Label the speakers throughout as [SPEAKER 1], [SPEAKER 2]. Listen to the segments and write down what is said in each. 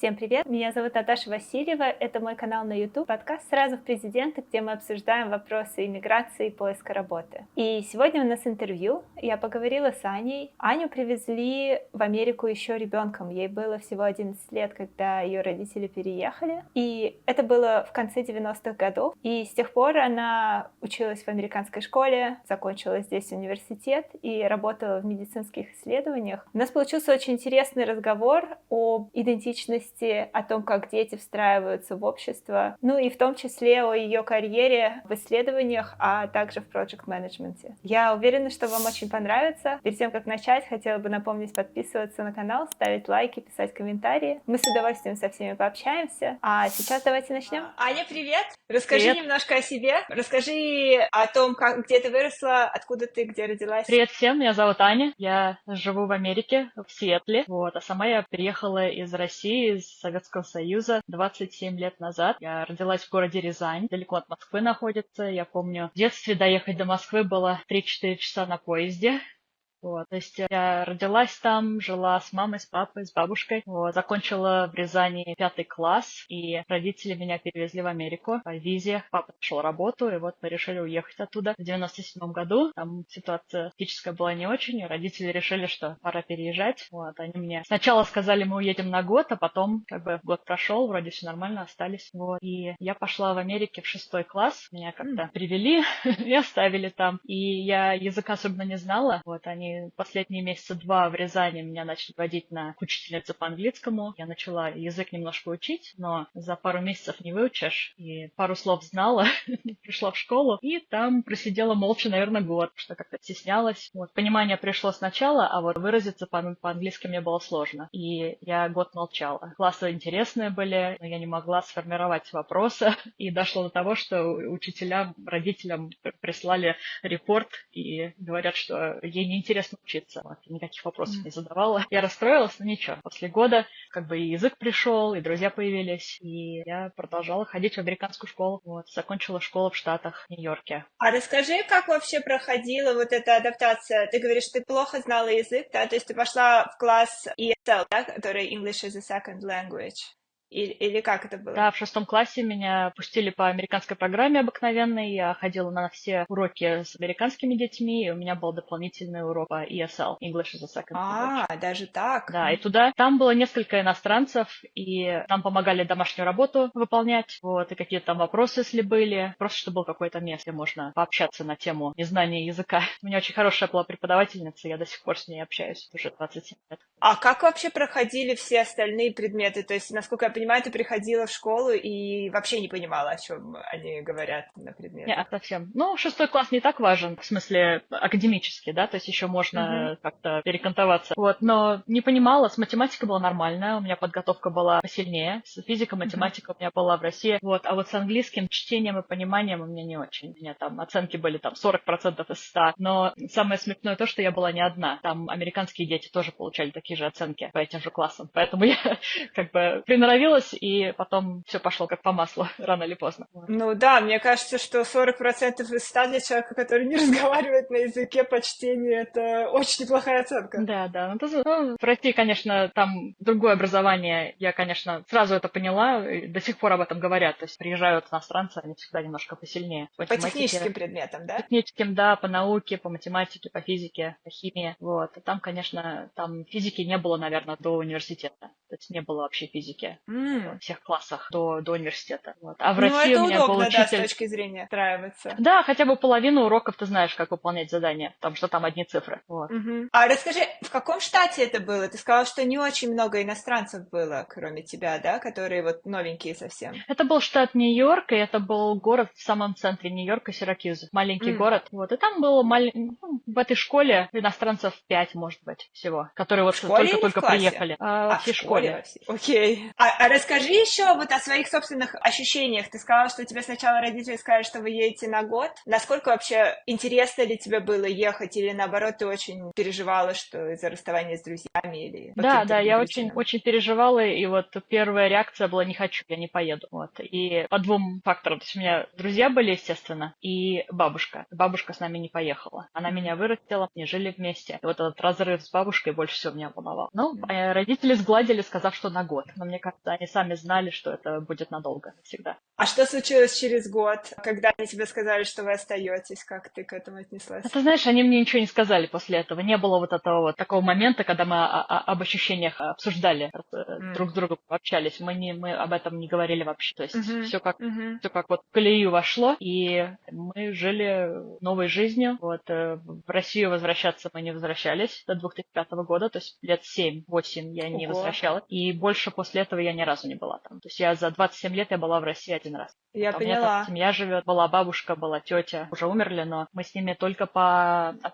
[SPEAKER 1] Всем привет! Меня зовут Наташа Васильева. Это мой канал на YouTube, подкаст «Сразу в президенты», где мы обсуждаем вопросы иммиграции и поиска работы. И сегодня у нас интервью. Я поговорила с Аней. Аню привезли в Америку еще ребенком. Ей было всего 11 лет, когда ее родители переехали. И это было в конце 90-х годов. И с тех пор она училась в американской школе, закончила здесь университет и работала в медицинских исследованиях. У нас получился очень интересный разговор об идентичности, о том, как дети встраиваются в общество, ну и в том числе о ее карьере в исследованиях, а также в проект-менеджменте. Я уверена, что вам очень понравится. Перед тем, как начать, хотела бы напомнить подписываться на канал, ставить лайки, писать комментарии. Мы с удовольствием со всеми пообщаемся. А сейчас давайте начнем. Аня, привет! Расскажи
[SPEAKER 2] Привет.
[SPEAKER 1] немножко о себе. Расскажи о том, где ты выросла, откуда ты, где родилась.
[SPEAKER 2] Привет всем, меня зовут Аня, я живу в Америке, в Сиэтле, а сама я приехала из России, из Советского Союза 27 лет назад. Я родилась в городе Рязань, далеко от Москвы находится. Я помню, в детстве доехать до Москвы было 3-4 часа на поезде. То есть я родилась там, жила с мамой, с папой, с бабушкой. Закончила в Рязани 5 класс, и родители меня перевезли в Америку по визе. Папа нашел работу, и вот мы решили уехать оттуда в 97 году. Там ситуация физическая была не очень, и родители решили, что пора переезжать. Они мне сначала сказали, мы уедем на год, а потом год прошел, вроде все нормально, остались. И я пошла в Америке в 6 класс, меня как-то привели и оставили там. И я языка особенно не знала. Они последние месяца 2 в Рязани меня начали водить к учительнице по английскому. Я начала язык немножко учить, но за пару месяцев не выучишь. И пару слов знала, пришла в школу, и там просидела молча, наверное, год, что как-то стеснялась. Понимание пришло сначала, а выразиться по-английски мне было сложно. И я год молчала. Классы интересные были, но я не могла сформировать вопросы. И дошло до того, что учителям, родителям прислали репорт и говорят, что ей неинтересно учиться. Никаких вопросов не задавала. Я расстроилась, но ничего. После года и язык пришел, и друзья появились, и я продолжала ходить в американскую школу. Закончила школу в Штатах, в Нью-Йорке.
[SPEAKER 1] А расскажи, как вообще проходила вот эта адаптация? Ты говоришь, ты плохо знала язык, да? То есть ты пошла в класс ESL, да? Который English as a Second Language. Или как это было?
[SPEAKER 2] Да, в 6 классе меня пустили по американской программе обыкновенной. Я ходила на все уроки с американскими детьми, и у меня был дополнительный урок по ESL, English as a Second Language.
[SPEAKER 1] Даже так?
[SPEAKER 2] Да, и там было несколько иностранцев, и нам помогали домашнюю работу выполнять, и какие-то там вопросы, если были, просто чтобы был какое-то место, где можно пообщаться на тему незнания языка. У меня очень хорошая была преподавательница, я до сих пор с ней общаюсь, уже 27 лет.
[SPEAKER 1] А как вообще проходили все остальные предметы? То есть, насколько я понимаю, ты приходила в школу и вообще не понимала, о чем они говорят на предметах?
[SPEAKER 2] Нет, совсем. 6 класс не так важен, в смысле академически, да, то есть еще можно как-то перекантоваться. Но не понимала, с математикой была нормальная, у меня подготовка была посильнее, с физикой, математикой у меня была в России, а вот с английским чтением и пониманием у меня не очень. У меня там оценки были 40% из 100, но самое смешное то, что я была не одна. Там американские дети тоже получали такие же оценки по этим же классам, поэтому я приноровилась, и потом все пошло как по маслу, рано или поздно.
[SPEAKER 1] Ну да, мне кажется, что 40% из 100 для человека, который не разговаривает на языке по чтению, это очень неплохая оценка.
[SPEAKER 2] Да. В России, конечно, там другое образование. Я, конечно, сразу это поняла, и до сих пор об этом говорят. То есть приезжают иностранцы, они всегда немножко посильнее.
[SPEAKER 1] По техническим предметам, да?
[SPEAKER 2] По техническим, да, по науке, по математике, по физике, по химии. И там, конечно, там физики не было, наверное, до университета. То есть не было вообще физики во всех классах до университета. А в России
[SPEAKER 1] это
[SPEAKER 2] у меня был
[SPEAKER 1] удобно,
[SPEAKER 2] учитель...
[SPEAKER 1] да, с точки зрения встраиваться.
[SPEAKER 2] Да, хотя бы половину уроков ты знаешь, как выполнять задания, потому что там одни цифры.
[SPEAKER 1] А расскажи, в каком штате это было? Ты сказала, что не очень много иностранцев было, кроме тебя, да, которые новенькие совсем.
[SPEAKER 2] Это был штат Нью-Йорк, и это был город в самом центре Нью-Йорка, Сиракьюз. Маленький город. И там было в этой школе иностранцев 5, может быть, всего, которые только-только приехали.
[SPEAKER 1] В школе. Окей. А расскажи еще о своих собственных ощущениях. Ты сказала, что тебе сначала родители сказали, что вы едете на год. Насколько вообще интересно ли тебе было ехать, или наоборот, ты очень переживала, что из-за расставания с друзьями или
[SPEAKER 2] Да, я очень переживала, и первая реакция была: не хочу, я не поеду. И по 2 факторам. То есть у меня друзья были, естественно, и бабушка. Бабушка с нами не поехала. Она меня вырастила, мы жили вместе. И этот разрыв с бабушкой больше всего меня волновал. Родители сгладили, сказав, что на год. Но мне кажется, они сами знали, что это будет надолго, навсегда.
[SPEAKER 1] А что случилось через год, когда они тебе сказали, что вы остаетесь? Как ты к этому отнеслась?
[SPEAKER 2] Ты знаешь, они мне ничего не сказали после этого. Не было вот этого вот такого момента, когда мы об ощущениях обсуждали, друг с другом общались. Мы об этом не говорили вообще. То есть все как вот в колею вошло, и мы жили новой жизнью. Вот в Россию возвращаться мы не возвращались до 2005 года, то есть лет 7-8 я не возвращалась. И больше после этого я ни разу не была там. То есть я за 27 лет я была в России один раз.
[SPEAKER 1] Я
[SPEAKER 2] у
[SPEAKER 1] поняла.
[SPEAKER 2] меня там семья живет, была бабушка, была тетя, уже умерли, но мы с ними только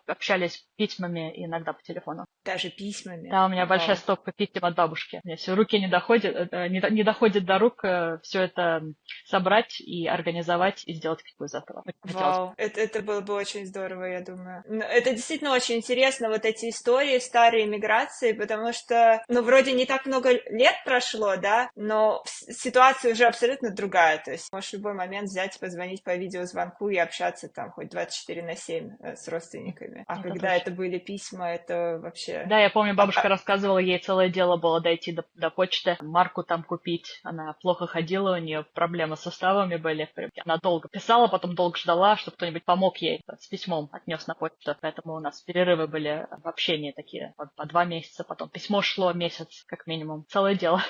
[SPEAKER 2] общались письмами и иногда по телефону.
[SPEAKER 1] Даже письмами?
[SPEAKER 2] Да, у меня большая стопка писем от бабушки. Мне все руки не доходят до рук все это собрать и организовать и сделать книгу из этого.
[SPEAKER 1] Вау, это было бы очень здорово, я думаю. Это действительно очень интересно, вот эти истории старой иммиграции, потому что, вроде не так много лет прошло, да, но ситуация уже абсолютно другая, то есть можешь в любой момент взять, позвонить по видеозвонку и общаться там хоть 24/7 с родственниками. А когда это были письма, это вообще...
[SPEAKER 2] Да, я помню, бабушка рассказывала, ей целое дело было дойти до почты, марку там купить. Она плохо ходила, у нее проблемы с суставами были. Она долго писала, потом долго ждала, чтобы кто-нибудь помог ей с письмом, отнес на почту. Поэтому у нас перерывы были в общении такие, по 2 месяца, потом письмо шло месяц, как минимум. Целое дело.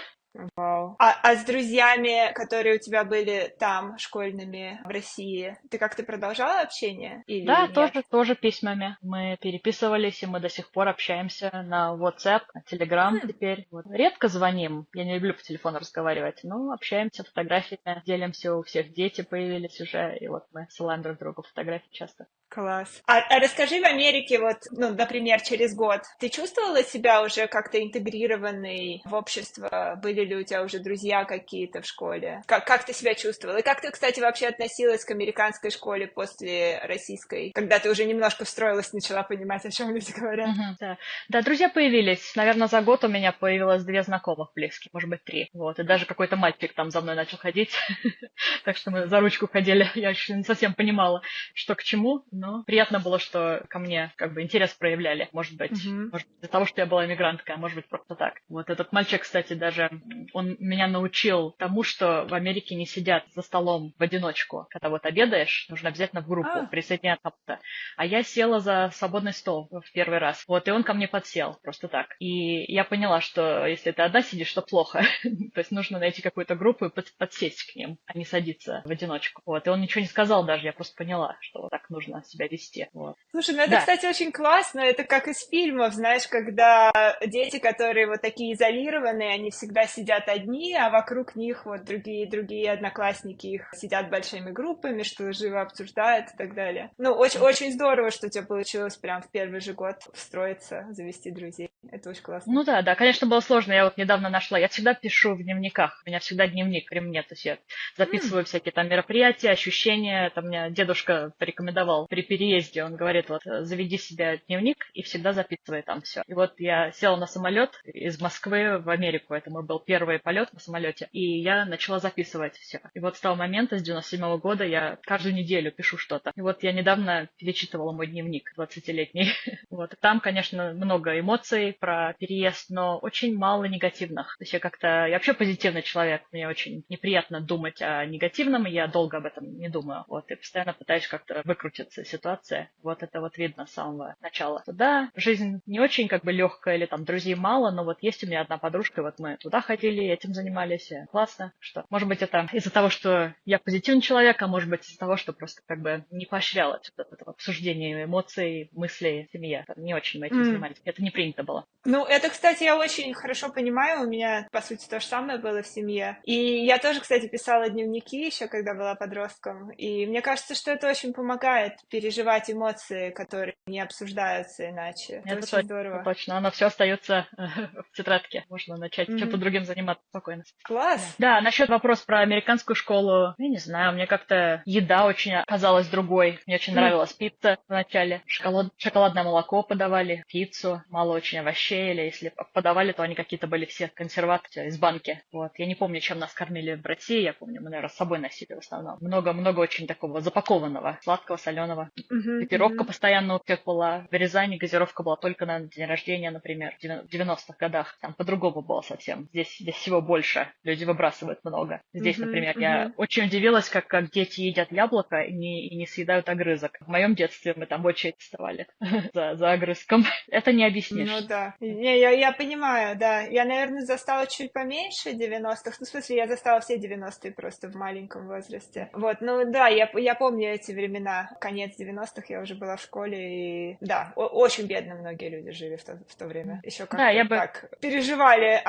[SPEAKER 1] Вау. А с друзьями, которые у тебя были там, школьными, в России, ты как-то продолжала общение? Или
[SPEAKER 2] Да,
[SPEAKER 1] нет?
[SPEAKER 2] тоже письмами. Мы переписывались, и мы до сих пор общаемся на WhatsApp, на Telegram теперь. Вот. Редко звоним, я не люблю по телефону разговаривать, но общаемся фотографиями, делимся, у всех дети появились уже, и вот мы ссылаем друг другу фотографии часто.
[SPEAKER 1] Класс. А расскажи, в Америке, вот, например, через год, ты чувствовала себя уже как-то интегрированной в общество? Были ли у тебя уже друзья какие-то в школе? Как ты себя чувствовала? И как ты, кстати, вообще относилась к американской школе после российской, когда ты уже немножко встроилась, начала понимать, о чем люди говорят?
[SPEAKER 2] Да, друзья появились. Наверное, за год у меня появилось 2 знакомых близких, может быть, 3. Вот, и даже какой-то мальчик там за мной начал ходить. Так что мы за ручку ходили. Я еще не совсем понимала, что к чему, но приятно было, что ко мне как бы интерес проявляли. Может быть, из-за того, что я была иммигранткой, а может быть, просто так. Вот этот мальчик, кстати, даже он меня научил тому, что в Америке не сидят за столом в одиночку. Когда вот обедаешь, нужно обязательно в группу присоединяться кому-то. А я села за свободный стол в первый раз. Вот, и он ко мне подсел просто так. И я поняла, что если ты одна сидишь, то плохо. То есть нужно найти какую-то группу и подсесть к ним, а не садиться в одиночку. Вот, и он ничего не сказал даже, я просто поняла, что вот так нужно себя вести. Вот.
[SPEAKER 1] Слушай, это, кстати, очень классно. Это как из фильмов, знаешь, когда дети, которые вот такие изолированные, они всегда сидят одни, а вокруг них вот другие одноклассники их сидят большими группами, что живо обсуждают и так далее. Очень здорово, что у тебя получилось прям в первый же год встроиться, завести друзей. Это очень классно.
[SPEAKER 2] Да, конечно, было сложно. Я вот недавно нашла. Я всегда пишу в дневниках. У меня всегда дневник при мне. То есть я записываю всякие там мероприятия, ощущения. Там мне дедушка порекомендовал при переезде. Он говорит, вот, заведи себе дневник и всегда записывай там все. И вот я села на самолет из Москвы в Америку. Это мой был первый полет на самолете. И я начала записывать все. И вот с того момента, с 97-го года, я каждую неделю пишу что-то. И вот я недавно перечитывала мой дневник 20-летний. Вот. И там, конечно, много эмоций про переезд, но очень мало негативных. То есть я вообще позитивный человек. Мне очень неприятно думать о негативном, и я долго об этом не думаю. Вот. И постоянно пытаюсь как-то выкрутиться из ситуации. Вот это вот видно с самого начала. Да, жизнь не очень как бы легкая, или там друзей мало, но вот есть у меня одна подружка, вот мы туда ходили, этим занимались, и классно. Что, может быть, это из-за того, что я позитивный человек, а может быть, из-за того, что просто как бы не поощряла вот это обсуждение эмоций, мыслей в семье. Не очень мы этим занимались. Это не принято было.
[SPEAKER 1] Это, кстати, я очень хорошо понимаю. У меня, по сути, то же самое было в семье. И я тоже, кстати, писала дневники еще, когда была подростком. И мне кажется, что это очень помогает переживать эмоции, которые не обсуждаются иначе. Это очень здорово.
[SPEAKER 2] Точно. Оно все остается в тетрадке. Можно начать чем-то другим заниматься спокойно.
[SPEAKER 1] Класс!
[SPEAKER 2] Да, насчет вопроса про американскую школу. Я не знаю, мне как-то еда очень оказалась другой. Мне очень нравилась пицца вначале. Шоколадное молоко подавали, пиццу. Мало очень овощей овощей, или если подавали, то они какие-то были все консерваты из банки. Вот. Я не помню, чем нас кормили в России, я помню, мы, наверное, с собой носили в основном. Много-много очень такого запакованного, сладкого, соленого. Газировка постоянно у всех была. В Рязани газировка была только на день рождения, например, в 90-х годах. Там по-другому было совсем. Здесь всего больше. Люди выбрасывают много. Здесь, например, я очень удивилась, как дети едят яблоко и не съедают огрызок. В моем детстве мы там очередь вставали за огрызком. Это не объяснишь.
[SPEAKER 1] Ну да. Я понимаю, да. Я, наверное, застала чуть поменьше 90-х. Ну, в смысле, я застала все 90-е просто в маленьком возрасте. Вот, ну да, я помню эти времена. Конец 90-х, я уже была в школе, и да, очень бедно многие люди жили в то время. Еще как-то так переживали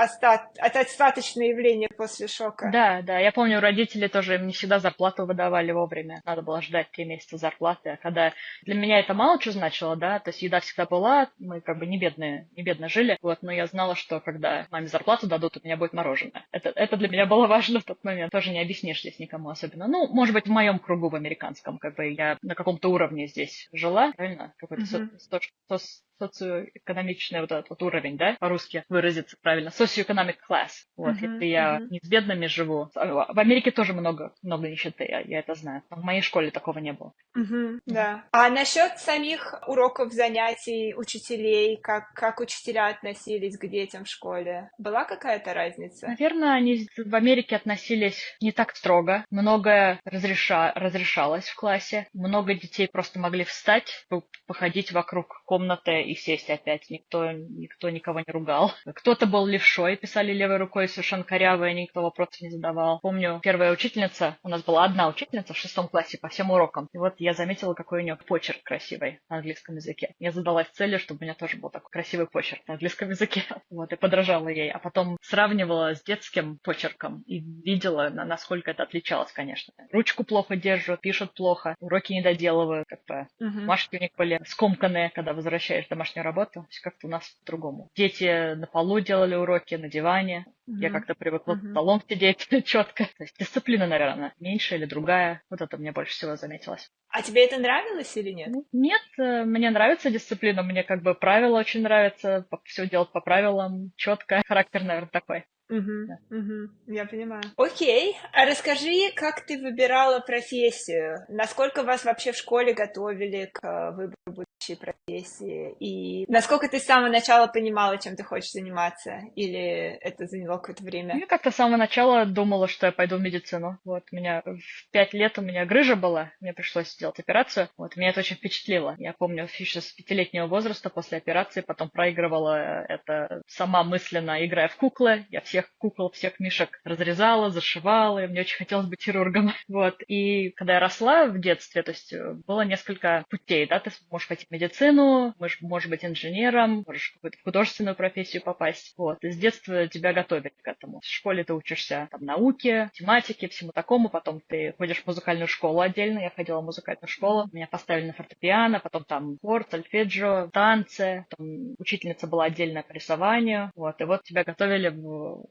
[SPEAKER 1] остаточные явления после шока.
[SPEAKER 2] Да, я помню, родители тоже им не всегда зарплату выдавали вовремя. Надо было ждать 3 месяца зарплаты. А когда для меня это мало что значило, да, то есть еда всегда была, мы как бы не бедно жили, вот, но я знала, что когда маме зарплату дадут, у меня будет мороженое. Это для меня было важно в тот момент. Тоже не объяснишь здесь никому особенно. Ну, может быть, в моем кругу в американском, как бы я на каком-то уровне здесь жила, правильно? Какой-то социоэкономичный вот этот вот уровень, да, по-русски выразиться правильно, socioeconomic class. Вот, если я не с бедными живу. В Америке тоже много нищеты, я это знаю. Но в моей школе такого не было.
[SPEAKER 1] Да. А насчет самих уроков, занятий, учителей, как учителя относились к детям в школе? Была какая-то разница?
[SPEAKER 2] Наверное, они в Америке относились не так строго. Многое разрешалось в классе. Много детей просто могли встать, походить вокруг комнаты и сесть опять. Никто никого не ругал. Кто-то был левшой, писали левой рукой совершенно корявые, никто вопросов не задавал. Помню, первая учительница, у нас была одна учительница в 6 классе по всем урокам. И вот я заметила, какой у нее почерк красивый на английском языке. Я задалась целью, чтобы у меня тоже был такой красивый почерк на английском языке. Вот, и подражала ей. А потом сравнивала с детским почерком и видела, насколько это отличалось, конечно. Ручку плохо держат, пишут плохо, уроки не доделывают, как бы бумажки у них были скомканные, когда возвращаешь домашнюю работу. То есть как-то у нас по-другому. Дети на полу делали уроки, на диване. Я как-то привыкла за столом сидеть четко. То есть дисциплина, наверное, меньше или другая. Вот это мне больше всего заметилось.
[SPEAKER 1] А тебе это нравилось или нет?
[SPEAKER 2] Нет, мне нравится дисциплина, мне как бы правила очень нравятся, все делать по правилам, четко. Характер, наверное, такой.
[SPEAKER 1] Я понимаю. Окей, а расскажи, как ты выбирала профессию? Насколько вас вообще в школе готовили к выбору будущей профессии? И насколько ты с самого начала понимала, чем ты хочешь заниматься? Или это заняло какое-то время?
[SPEAKER 2] Я как-то с самого начала думала, что я пойду в медицину. Вот, у меня в 5 лет у меня грыжа была, мне пришлось сделать операцию. Вот, меня это очень впечатлило. Я помню, еще с 5-летнего возраста после операции потом проигрывала это сама мысленно, играя в куклы. Я всех кукол, всех мишек разрезала, зашивала, и мне очень хотелось быть хирургом. Вот, и когда я росла в детстве, то есть было несколько путей, да, ты можешь пойти в медицину, можешь быть инженером, можешь в какую-то художественную профессию попасть. Вот, и с детства тебя готовят к этому. В школе ты учишься там науке, математике, всему такому, потом ты ходишь в музыкальную школу отдельно, я ходила в музыкальную школу, меня поставили на фортепиано, потом там хор, сольфеджио, танцы, потом учительница была отдельно по рисованию, вот, и вот тебя готовили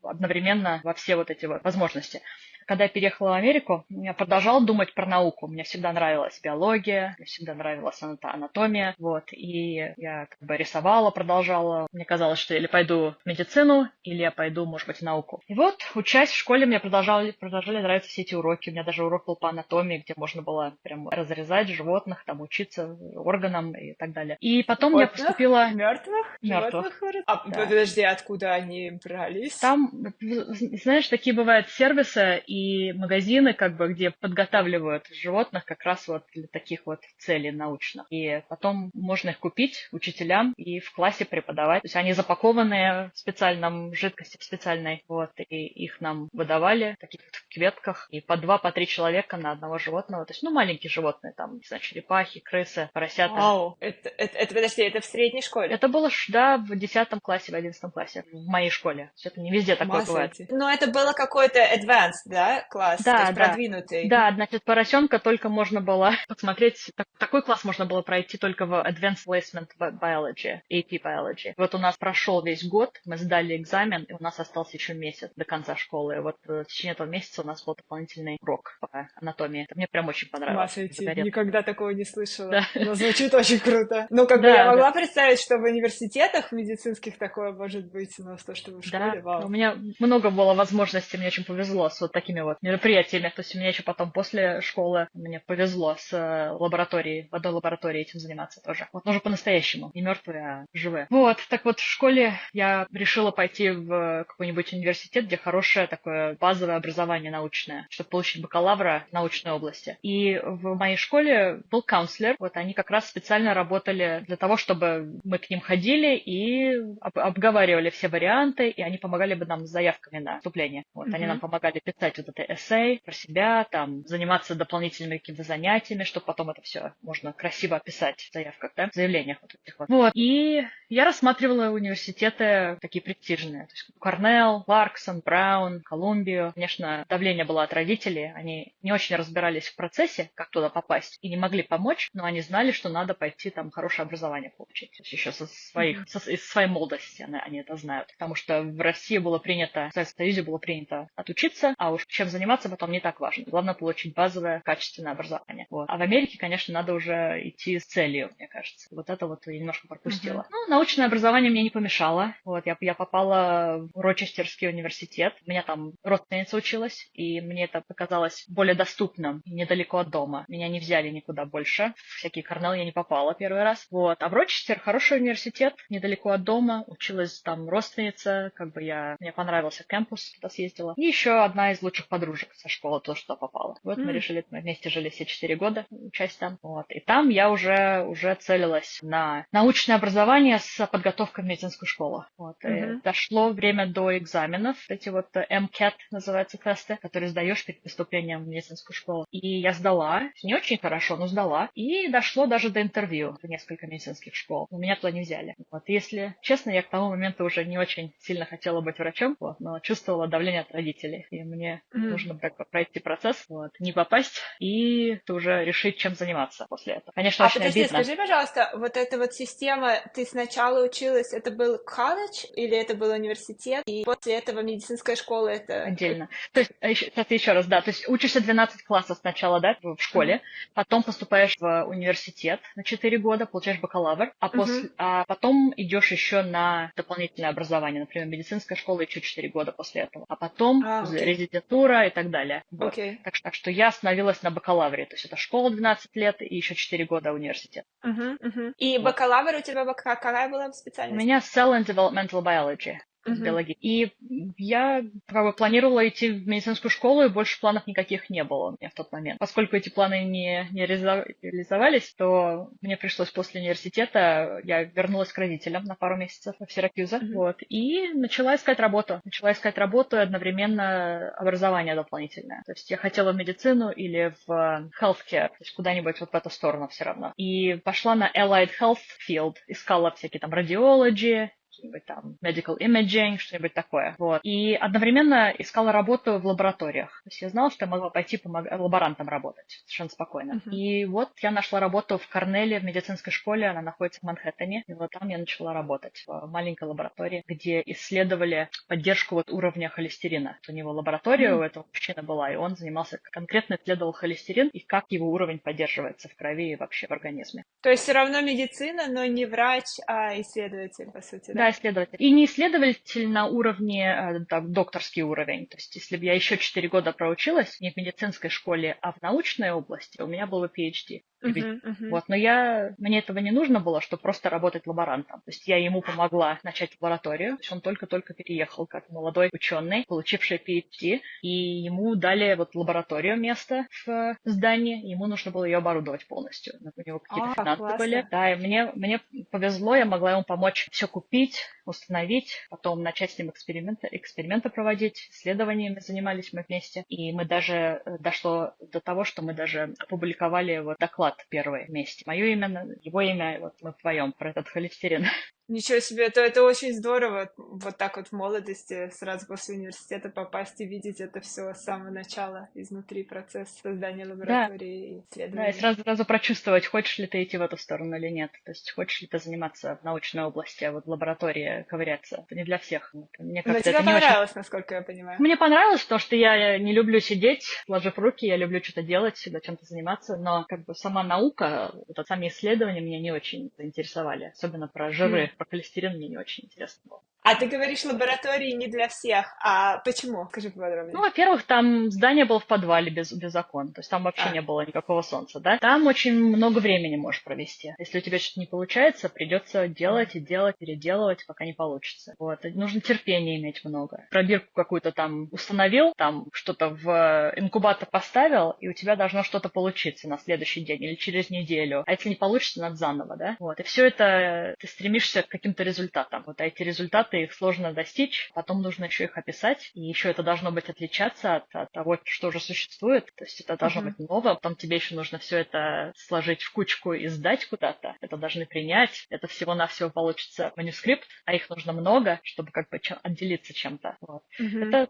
[SPEAKER 2] одновременно во все вот эти вот возможности. Когда я переехала в Америку, я продолжала думать про науку. Мне всегда нравилась биология, мне всегда нравилась анатомия, вот, и я как бы рисовала, продолжала. Мне казалось, что или пойду в медицину, или я пойду, может быть, в науку. И вот, учась в школе, мне продолжали нравиться все эти уроки. У меня даже урок был по анатомии, где можно было прям разрезать животных, там учиться органам и так далее. И потом я поступила...
[SPEAKER 1] Мертвых?
[SPEAKER 2] Мертвых.
[SPEAKER 1] Да. Подожди, откуда они брались?
[SPEAKER 2] Там, знаешь, такие бывают сервисы и магазины, как бы, где подготавливают животных как раз вот для таких вот целей научных. И потом можно их купить учителям и в классе преподавать. То есть они запакованные в специальном жидкости, в специальной, вот, и их нам выдавали в таких вот кветках. И по 2-3 человека на одного животного. То есть, ну, маленькие животные, там, не знаю, черепахи, крысы, поросята.
[SPEAKER 1] Вау, подожди, это в средней школе?
[SPEAKER 2] Это было, да, в 10 классе, в 11 классе, в моей школе. То есть это не везде такое бывает.
[SPEAKER 1] Но это было какой-то advanced, да, класс?
[SPEAKER 2] Да,
[SPEAKER 1] то есть продвинутый.
[SPEAKER 2] Да, значит, поросенка только можно было посмотреть, такой класс можно было пройти только в Advanced Placement Biology, AP Biology. Вот у нас прошел весь год, мы сдали экзамен, и у нас остался еще месяц до конца школы. И вот в течение этого месяца месяца у нас был дополнительный урок по анатомии. Это мне прям очень
[SPEAKER 1] С ума
[SPEAKER 2] понравилось.
[SPEAKER 1] сойти. Никогда такого не слышала.
[SPEAKER 2] Да.
[SPEAKER 1] Но звучит очень круто. Ну, как бы я
[SPEAKER 2] Да, да.
[SPEAKER 1] могла представить, что в университетах медицинских такое может быть, но то, что вы в
[SPEAKER 2] Да,
[SPEAKER 1] школе, вау.
[SPEAKER 2] у меня много было возможностей, мне очень повезло с вот такими вот мероприятиями. То есть у меня еще потом после школы мне повезло с лабораторией, в одной лаборатории этим заниматься тоже. Вот уже по-настоящему, не мертвые, а живые. Вот, так вот в школе я решила пойти в какой-нибудь университет, где хорошее такое базовое образование научное, чтобы получить бакалавра в научной области. И в моей школе был каунселер, вот они как раз специально работали для того, чтобы мы к ним ходили и обговаривали все варианты, и они помогали бы нам с заявками на вступление. Вот, они нам помогали писать вот это эссе про себя, там, заниматься дополнительными какими-то занятиями, чтобы потом это все можно красиво описать в заявках, да, в заявлениях вот этих вот. Вот, и я рассматривала университеты такие престижные, то есть Корнелл, Кларксон, Браун, Колумбию. Конечно, давление было от родителей, они не очень разбирались в процессе, как туда попасть, и не могли помочь, но они знали, что надо пойти там хорошее образование получить. То есть еще из своей молодости они это знают. Потому что в России было принято, в Советском Союзе было принято отучиться, а уж чем заниматься потом не так важно. Главное получить базовое, качественное образование. Вот. А в Америке, конечно, надо уже идти с целью, мне кажется. Вот это вот я немножко пропустила. Ну, научное образование мне не помешало. Вот, я попала в Рочестерский университет. У меня там родственница училась, и мне это показалось более доступным и недалеко от дома. Меня не взяли никуда больше. В всякие Корнелл я не попала первый раз. Вот. А в Рочестер хороший университет, недалеко от дома. Училась там родственница, мне понравился кампус, туда съездила. И еще одна из лучших подружек со школы тоже туда попала. Вот мы вместе жили все 4 года, учась там. Вот. И там я уже целилась на научное образование с подготовкой в медицинскую школу. Вот. И дошло время до экзаменов, эти вот MCAT называются тесты, которые сдаешь перед поступлением в медицинскую школу. И я сдала, не очень хорошо, но сдала. И дошло даже до интервью в несколько медицинских школ. Но меня туда не взяли. Вот. Если честно, я к тому моменту уже не очень сильно хотела быть врачом, вот, но чувствовала давление от родителей. И мне нужно пройти процесс, вот, не попасть и уже решить, чем заниматься после этого. Конечно, очень
[SPEAKER 1] Подожди,
[SPEAKER 2] обидно.
[SPEAKER 1] скажи, пожалуйста, вот эта вот система, ты сначала училась, это был колледж или это был университет, и после этого медицинская школа это...
[SPEAKER 2] Отдельно. То есть, сейчас еще раз, да, то есть учишься 12 классов сначала, да, в школе, потом поступаешь в университет на 4 года, получаешь бакалавр, а потом идешь еще на дополнительное образование, например, медицинская школа еще 4 года после этого, а потом резидентура и так далее. Вот. Так что я остановилась на бакалавре, то есть это школа 12 лет и еще 4 года университет.
[SPEAKER 1] И
[SPEAKER 2] Вот.
[SPEAKER 1] бакалавр у тебя какая была
[SPEAKER 2] У
[SPEAKER 1] специальность?
[SPEAKER 2] меня Cell and Developmental Biology. Биологии. И я планировала идти в медицинскую школу, и больше планов никаких не было у меня в тот момент. Поскольку эти планы не реализовались, то мне пришлось после университета, я вернулась к родителям на пару месяцев в Сиракьюза, вот, и начала искать работу. Начала искать работу и одновременно образование дополнительное. То есть я хотела в медицину или в healthcare, то есть куда-нибудь вот в эту сторону все равно. И пошла на Allied Health Field, искала всякие там радиологи, что-нибудь там, medical imaging, что-нибудь такое. Вот. И одновременно искала работу в лабораториях. То есть я знала, что я могла пойти лаборантом работать совершенно спокойно. И вот я нашла работу в Корнелле, в медицинской школе, она находится в Манхэттене. И вот там я начала работать в маленькой лаборатории, где исследовали поддержку вот уровня холестерина. У него лаборатория у этого мужчины была, и он занимался, конкретно исследовал холестерин и как его уровень поддерживается в крови и вообще в организме.
[SPEAKER 1] То есть все равно медицина, но не врач, а исследователь, по сути, да?
[SPEAKER 2] Да, исследователь. И не исследователь на уровне, так, докторский уровень. То есть, если бы я еще 4 года проучилась не в медицинской школе, а в научной области, у меня был бы PhD. Вот, но мне этого не нужно было, чтобы просто работать лаборантом. То есть я ему помогла начать лабораторию. То есть он только-только переехал как молодой ученый, получивший PhD, и ему дали вот лабораторию место в здании, ему нужно было ее оборудовать полностью. У него какие-то финансы были. Да, и мне повезло, я могла ему помочь все купить, установить, потом начать с ним эксперименты проводить, исследованиями занимались мы вместе. И мы даже дошло до того, что мы даже опубликовали вот доклад первый вместе. Мое имя, его имя, вот мы вдвоем про этот холестерин.
[SPEAKER 1] Ничего себе, это очень здорово, вот так вот в молодости, сразу после университета попасть и видеть это все с самого начала, изнутри процесс создания
[SPEAKER 2] Да,
[SPEAKER 1] лаборатории и
[SPEAKER 2] да, и
[SPEAKER 1] исследований.
[SPEAKER 2] сразу прочувствовать, хочешь ли ты идти в эту сторону или нет. То есть хочешь ли ты заниматься в научной области, а вот в лаборатории ковыряться. Это не для всех. Вот. Мне
[SPEAKER 1] Но
[SPEAKER 2] как-то
[SPEAKER 1] тебе
[SPEAKER 2] это не очень.
[SPEAKER 1] понравилось, насколько я понимаю.
[SPEAKER 2] Мне понравилось, потому что я не люблю сидеть, сложив руки, я люблю что-то делать, всегда чем-то заниматься, но как бы сама наука, вот сами исследования меня не очень заинтересовали, особенно про жиры, про холестерин мне не очень интересно было.
[SPEAKER 1] А ты говоришь, лаборатории не для всех. А почему? Скажи
[SPEAKER 2] Ну,
[SPEAKER 1] поподробнее.
[SPEAKER 2] во-первых, там здание было в подвале без окон, то есть там вообще не
[SPEAKER 1] А,
[SPEAKER 2] было никакого солнца, да. Там очень много времени можешь провести. Если у тебя что-то не получается, придется делать и делать, переделывать, пока не получится. Вот. И нужно терпение иметь много. Пробирку какую-то там установил, там что-то в инкубатор поставил, и у тебя должно что-то получиться на следующий день или через неделю. А если не получится, надо заново, да. Вот. И все это ты стремишься к каким-то результатам. Вот. А эти результаты, их сложно достичь, потом нужно еще их описать, и еще это должно быть отличаться от того, что уже существует. То есть это должно быть ново, потом тебе еще нужно все это сложить в кучку и сдать куда-то. Это должны принять. Это всего-навсего получится манускрипт, а их нужно много, чтобы как бы отделиться чем-то. Вот.
[SPEAKER 1] мгм.
[SPEAKER 2] Это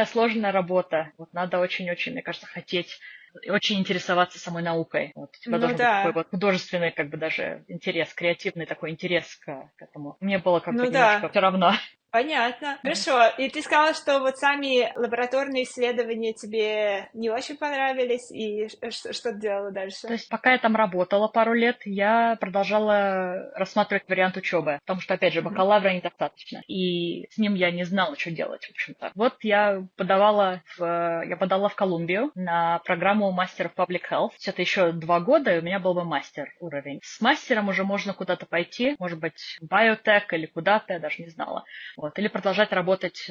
[SPEAKER 2] сложная работа. Вот надо очень-очень, мне кажется, хотеть и очень интересоваться самой наукой. Вот, у тебя
[SPEAKER 1] Ну
[SPEAKER 2] должен быть такой
[SPEAKER 1] да,
[SPEAKER 2] вот художественный, как бы даже интерес, креативный такой интерес к этому. Мне было как бы
[SPEAKER 1] ну
[SPEAKER 2] немножко
[SPEAKER 1] да.
[SPEAKER 2] все равно.
[SPEAKER 1] Понятно. Хорошо. И ты сказала, что вот сами лабораторные исследования тебе не очень понравились, и что ты делала
[SPEAKER 2] То
[SPEAKER 1] дальше?
[SPEAKER 2] есть, пока я там работала пару лет, я продолжала рассматривать вариант учебы, потому что, опять же,
[SPEAKER 1] Мгм.
[SPEAKER 2] бакалавра недостаточно. И с ним я не знала, что делать, в общем-то. Вот я подала в Колумбию на программу Master of Public Health. То есть это еще 2 года, и у меня был бы мастер уровень. С мастером уже можно куда-то пойти, может быть, в биотек или куда-то, я даже не знала. Вот. Или продолжать работать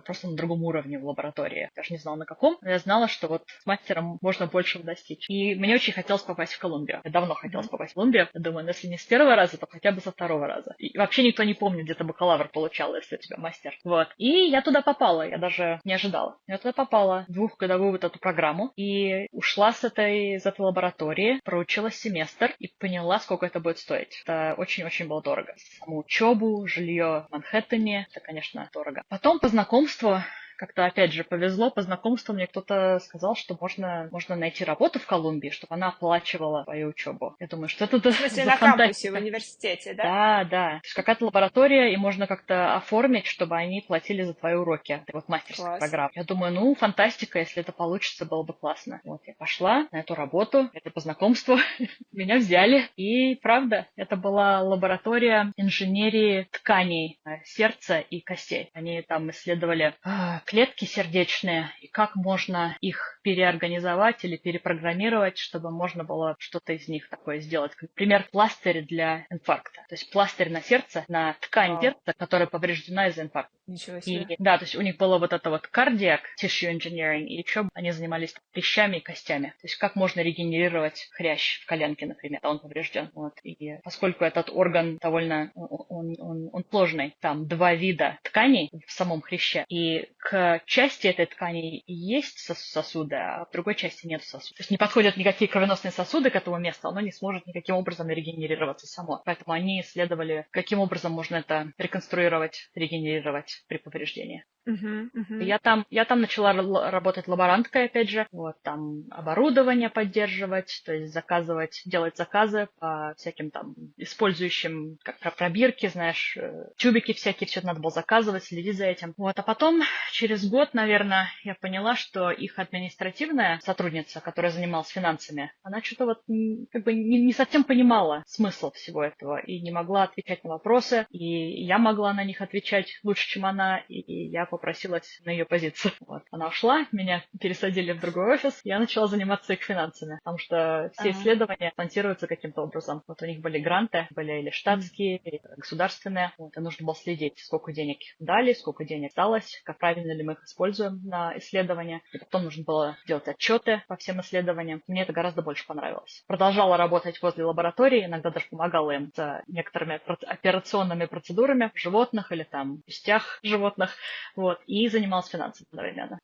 [SPEAKER 2] просто на другом уровне в лаборатории. Даже не знала на каком, но я знала, что вот с мастером можно большего достичь. И мне очень хотелось попасть в Колумбию. Я давно хотелось
[SPEAKER 1] Мгм.
[SPEAKER 2] попасть в Колумбию. Я думаю, ну, если не с первого раза, то хотя бы со второго раза. И вообще никто не помнит, где ты бакалавр получал, если у тебя мастер. Вот. И я туда попала. Я даже не ожидала. Я туда попала в 2-годовую вот эту программу и ушла из этой лаборатории, проучилась семестр и поняла, сколько это будет стоить. Это очень-очень было дорого. Саму учебу, жилье в Манхэттене, это, конечно, дорого. Потом по знакомству как-то, опять же, повезло, по знакомству мне кто-то сказал, что можно найти работу в Колумбии, чтобы она оплачивала твою учебу. Я думаю, что это
[SPEAKER 1] В смысле,
[SPEAKER 2] за
[SPEAKER 1] на кампусе, в
[SPEAKER 2] фантастика?
[SPEAKER 1] университете, да?
[SPEAKER 2] Да, да. То есть какая-то лаборатория, и можно как-то оформить, чтобы они платили за твои уроки. Это вот мастерская
[SPEAKER 1] Класс.
[SPEAKER 2] программа. Я думаю, ну, фантастика, если это получится, было бы классно. Вот я пошла на эту работу, это по знакомству. Меня взяли. И правда, это была лаборатория инженерии тканей сердца и костей. Они там исследовали клетки сердечные и как можно их переорганизовать или перепрограммировать, чтобы можно было что-то из них такое сделать. Например, пластырь для инфаркта. То есть пластырь на сердце, на ткань
[SPEAKER 1] Вау.
[SPEAKER 2] сердца, которая повреждена из-за инфаркта.
[SPEAKER 1] Ничего себе.
[SPEAKER 2] И да, то есть у них было вот это вот cardiac tissue engineering, и еще они занимались хрящами и костями. То есть как можно регенерировать хрящ в коленке, например, он поврежден. Вот. И поскольку этот орган довольно, он сложный, там 2 вида тканей в самом хряще, и к части этой ткани есть сосуды, а в другой части нет сосудов. То есть не подходят никакие кровеносные сосуды к этому месту, оно не сможет никаким образом регенерироваться само. Поэтому они исследовали, каким образом можно это реконструировать, регенерировать при повреждении.
[SPEAKER 1] Мгм, мгм.
[SPEAKER 2] Я там начала работать лаборанткой, опять же. Вот, там оборудование поддерживать, то есть делать заказы по всяким там использующим, как пробирки, знаешь, тюбики всякие, все это надо было заказывать, следить за этим. Вот, а потом, через год, наверное, я поняла, что их административная сотрудница, которая занималась финансами, она что-то вот как бы не совсем понимала смысл всего этого и не могла отвечать на вопросы, и я могла на них отвечать лучше, чем она, и я попросилась на ее позицию. Вот. Она ушла, меня пересадили в другой офис, я начала заниматься их финансами, потому что все
[SPEAKER 1] А,
[SPEAKER 2] исследования финансируются каким-то образом. Вот у них были гранты, были или
[SPEAKER 1] м.
[SPEAKER 2] штатские, или государственные. Вот, и нужно было следить, сколько денег дали, сколько денег осталось, как правильно ли мы их используем на исследования. И потом нужно было делать отчеты по всем исследованиям. Мне это гораздо больше понравилось. Продолжала работать возле лаборатории, иногда даже помогала им с некоторыми операционными процедурами в животных или там в частях животных. Вот, и занималась финансами одновременно.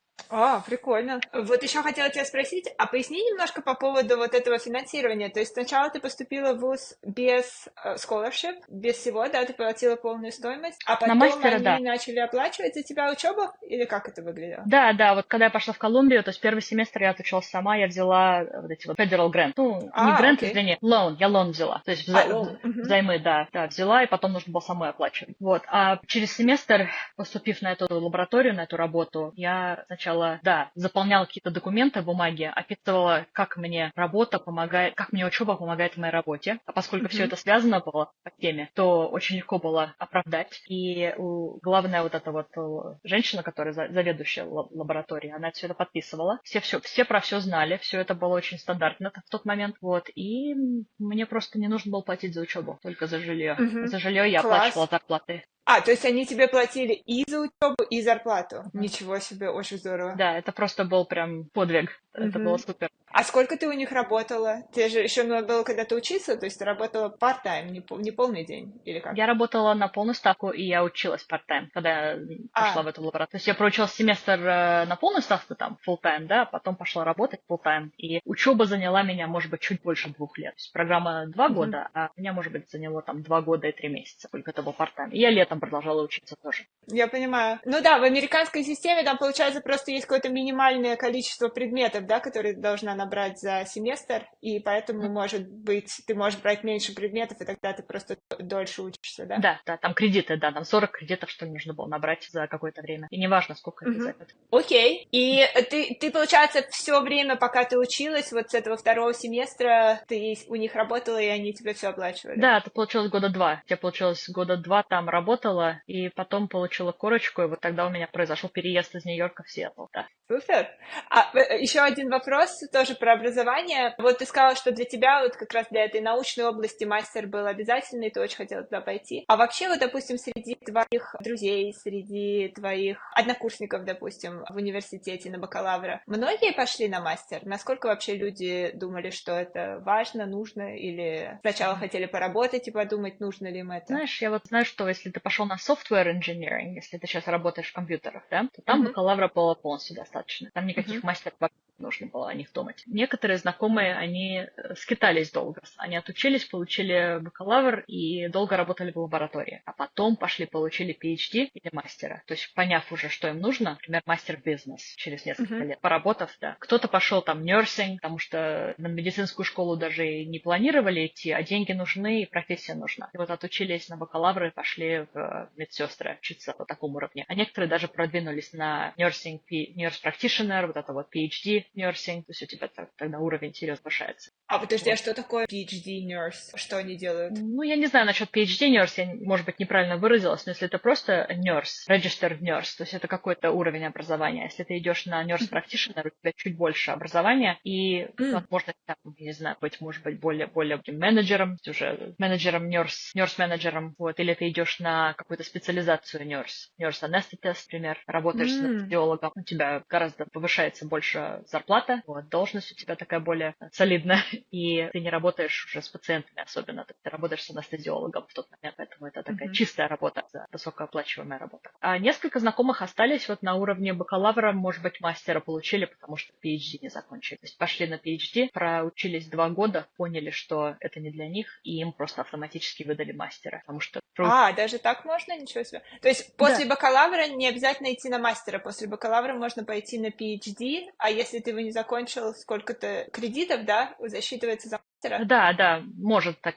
[SPEAKER 1] Прикольно. Вот еще хотела тебя спросить, а поясни немножко по поводу вот этого финансирования. То есть сначала ты поступила в ВУЗ без scholarship, без всего, да, ты платила полную стоимость, а
[SPEAKER 2] На
[SPEAKER 1] потом
[SPEAKER 2] мастера, да.
[SPEAKER 1] они начали оплачивать за тебя учебу? Или как это выглядело?
[SPEAKER 2] Да, да, вот когда я пошла в Колумбию, то есть первый семестр я отучилась сама, я взяла вот эти вот federal grant. Ну, не грант,
[SPEAKER 1] Окей.
[SPEAKER 2] извини, loan, я loan взяла. То есть
[SPEAKER 1] Лоун. Мгм.
[SPEAKER 2] взаймы, да, да, взяла, и потом нужно было самой оплачивать. Вот, а через семестр, поступив на эту лабораторию, на эту работу, я сначала, да, заполняла какие-то документы, бумаги, описывала, как мне работа помогает, как мне учеба помогает в моей работе. А поскольку все
[SPEAKER 1] Мгм.
[SPEAKER 2] это связано было по теме, то очень легко было оправдать. И главная вот эта вот женщина, которая заведующая лабораторией, она все это подписывала. Все про все знали, все это было очень стандартно в тот момент. Вот. И мне просто не нужно было платить за учебу, только за жилье.
[SPEAKER 1] Мгм.
[SPEAKER 2] За жилье я оплачивала
[SPEAKER 1] Класс.
[SPEAKER 2] зарплаты.
[SPEAKER 1] То есть они тебе платили и за учебу, и зарплату.
[SPEAKER 2] Мгм.
[SPEAKER 1] Ничего себе, очень здорово.
[SPEAKER 2] Да, это просто был прям подвиг. Это было
[SPEAKER 1] Мгм.
[SPEAKER 2] супер.
[SPEAKER 1] А сколько ты у них работала? Тебе же еще надо было когда-то учиться, то есть ты работала part-time, не полный день, или как?
[SPEAKER 2] Я работала на полную ставку, и я училась part-time, когда я пошла в
[SPEAKER 1] А,
[SPEAKER 2] эту лабораторию. То есть я проучилась семестр на полную ставку, там, full-time, да, а потом пошла работать full-time. И учеба заняла меня, может быть, чуть больше 2 лет. То есть программа 2 года,
[SPEAKER 1] мгм.
[SPEAKER 2] а меня, может быть, заняло там 2 года и 3 месяца, только это был part-time. И я летом продолжала учиться тоже.
[SPEAKER 1] Я понимаю. Ну да, в американской системе там, получается, просто есть какое-то минимальное количество предметов, да, которые ты должна набрать за семестр, и поэтому, может быть, ты можешь брать меньше предметов, и тогда ты просто дольше учишься, да?
[SPEAKER 2] Да, да, там кредиты, да, там 40 кредитов, что ли, нужно было набрать за какое-то время. И неважно, сколько это
[SPEAKER 1] Мгм.
[SPEAKER 2] займет.
[SPEAKER 1] Окей. И ты, получается, все время, пока ты училась, вот с этого второго семестра, ты у них работала, и они тебе все оплачивали?
[SPEAKER 2] Да, это получилось года 2. Я получилось года 2 там работала, и потом получила корочку, и вот тогда у меня произошел переезд из Нью-Йорка в Сиэтл, да.
[SPEAKER 1] Супер. Еще один вопрос тоже про образование. Вот ты сказала, что для тебя вот как раз для этой научной области мастер был обязательный, ты очень хотела туда пойти. А вообще, вот, допустим, среди твоих друзей, среди твоих однокурсников, допустим, в университете на бакалавра, многие пошли на мастер? Насколько вообще люди думали, что это важно, нужно, или сначала хотели поработать и подумать, нужно ли им это?
[SPEAKER 2] Знаешь, я вот знаю, что если ты пошел на software engineering, если ты сейчас работаешь в компьютерах, да, то там
[SPEAKER 1] Мгм.
[SPEAKER 2] бакалавра было полностью достаточно. Там
[SPEAKER 1] Мгм.
[SPEAKER 2] никаких мастеров вообще не нужно было о них думать. Некоторые знакомые, они скитались долго. Они отучились, получили бакалавр и долго работали в лаборатории. А потом пошли, получили PhD или мастера. То есть, поняв уже, что им нужно, например, мастер в бизнес через несколько
[SPEAKER 1] Мгм.
[SPEAKER 2] лет, поработав, да. Кто-то пошел там nursing, потому что на медицинскую школу даже и не планировали идти, а деньги нужны и профессия нужна. И вот отучились на бакалавры и пошли в медсестры учиться по такому уровню. А некоторые даже продвинулись на nursing, nurse practitioner, вот это вот PhD nursing, то есть у тебя тогда уровень серьезно повышается.
[SPEAKER 1] Подожди, а
[SPEAKER 2] Вот.
[SPEAKER 1] что такое PhD nurse? Что они делают?
[SPEAKER 2] Ну, я не знаю насчет PhD nurse, я, может быть, неправильно выразилась, но если это просто nurse, registered nurse, то есть это какой-то уровень образования. Если ты идешь на nurse practitioner, у тебя чуть больше образования и
[SPEAKER 1] М.
[SPEAKER 2] возможно, там, я не знаю, быть, может быть, более менеджером, уже менеджером, nurse менеджером, вот, или ты идешь на какую-то специализацию nurse anesthetist, например, работаешь с
[SPEAKER 1] М.
[SPEAKER 2] анестезиологом, у тебя гораздо повышается больше зарплата, вот, должность у тебя такая более солидная, и ты не работаешь уже с пациентами особенно, ты работаешь с анестезиологом в тот момент, поэтому это такая
[SPEAKER 1] Мгм.
[SPEAKER 2] чистая работа, высокооплачиваемая работа. А несколько знакомых остались вот на уровне бакалавра, может быть, мастера получили, потому что PhD не закончили. То есть пошли на PhD, проучились 2 года, поняли, что это не для них, и им просто автоматически выдали мастера, потому что
[SPEAKER 1] Даже так можно? Ничего себе. То есть
[SPEAKER 2] да,
[SPEAKER 1] после бакалавра не обязательно идти на мастера. После бакалавра можно пойти на PhD, а если ты его не закончил, сколько-то кредитов, да, засчитывается за мастера?
[SPEAKER 2] да, да, может так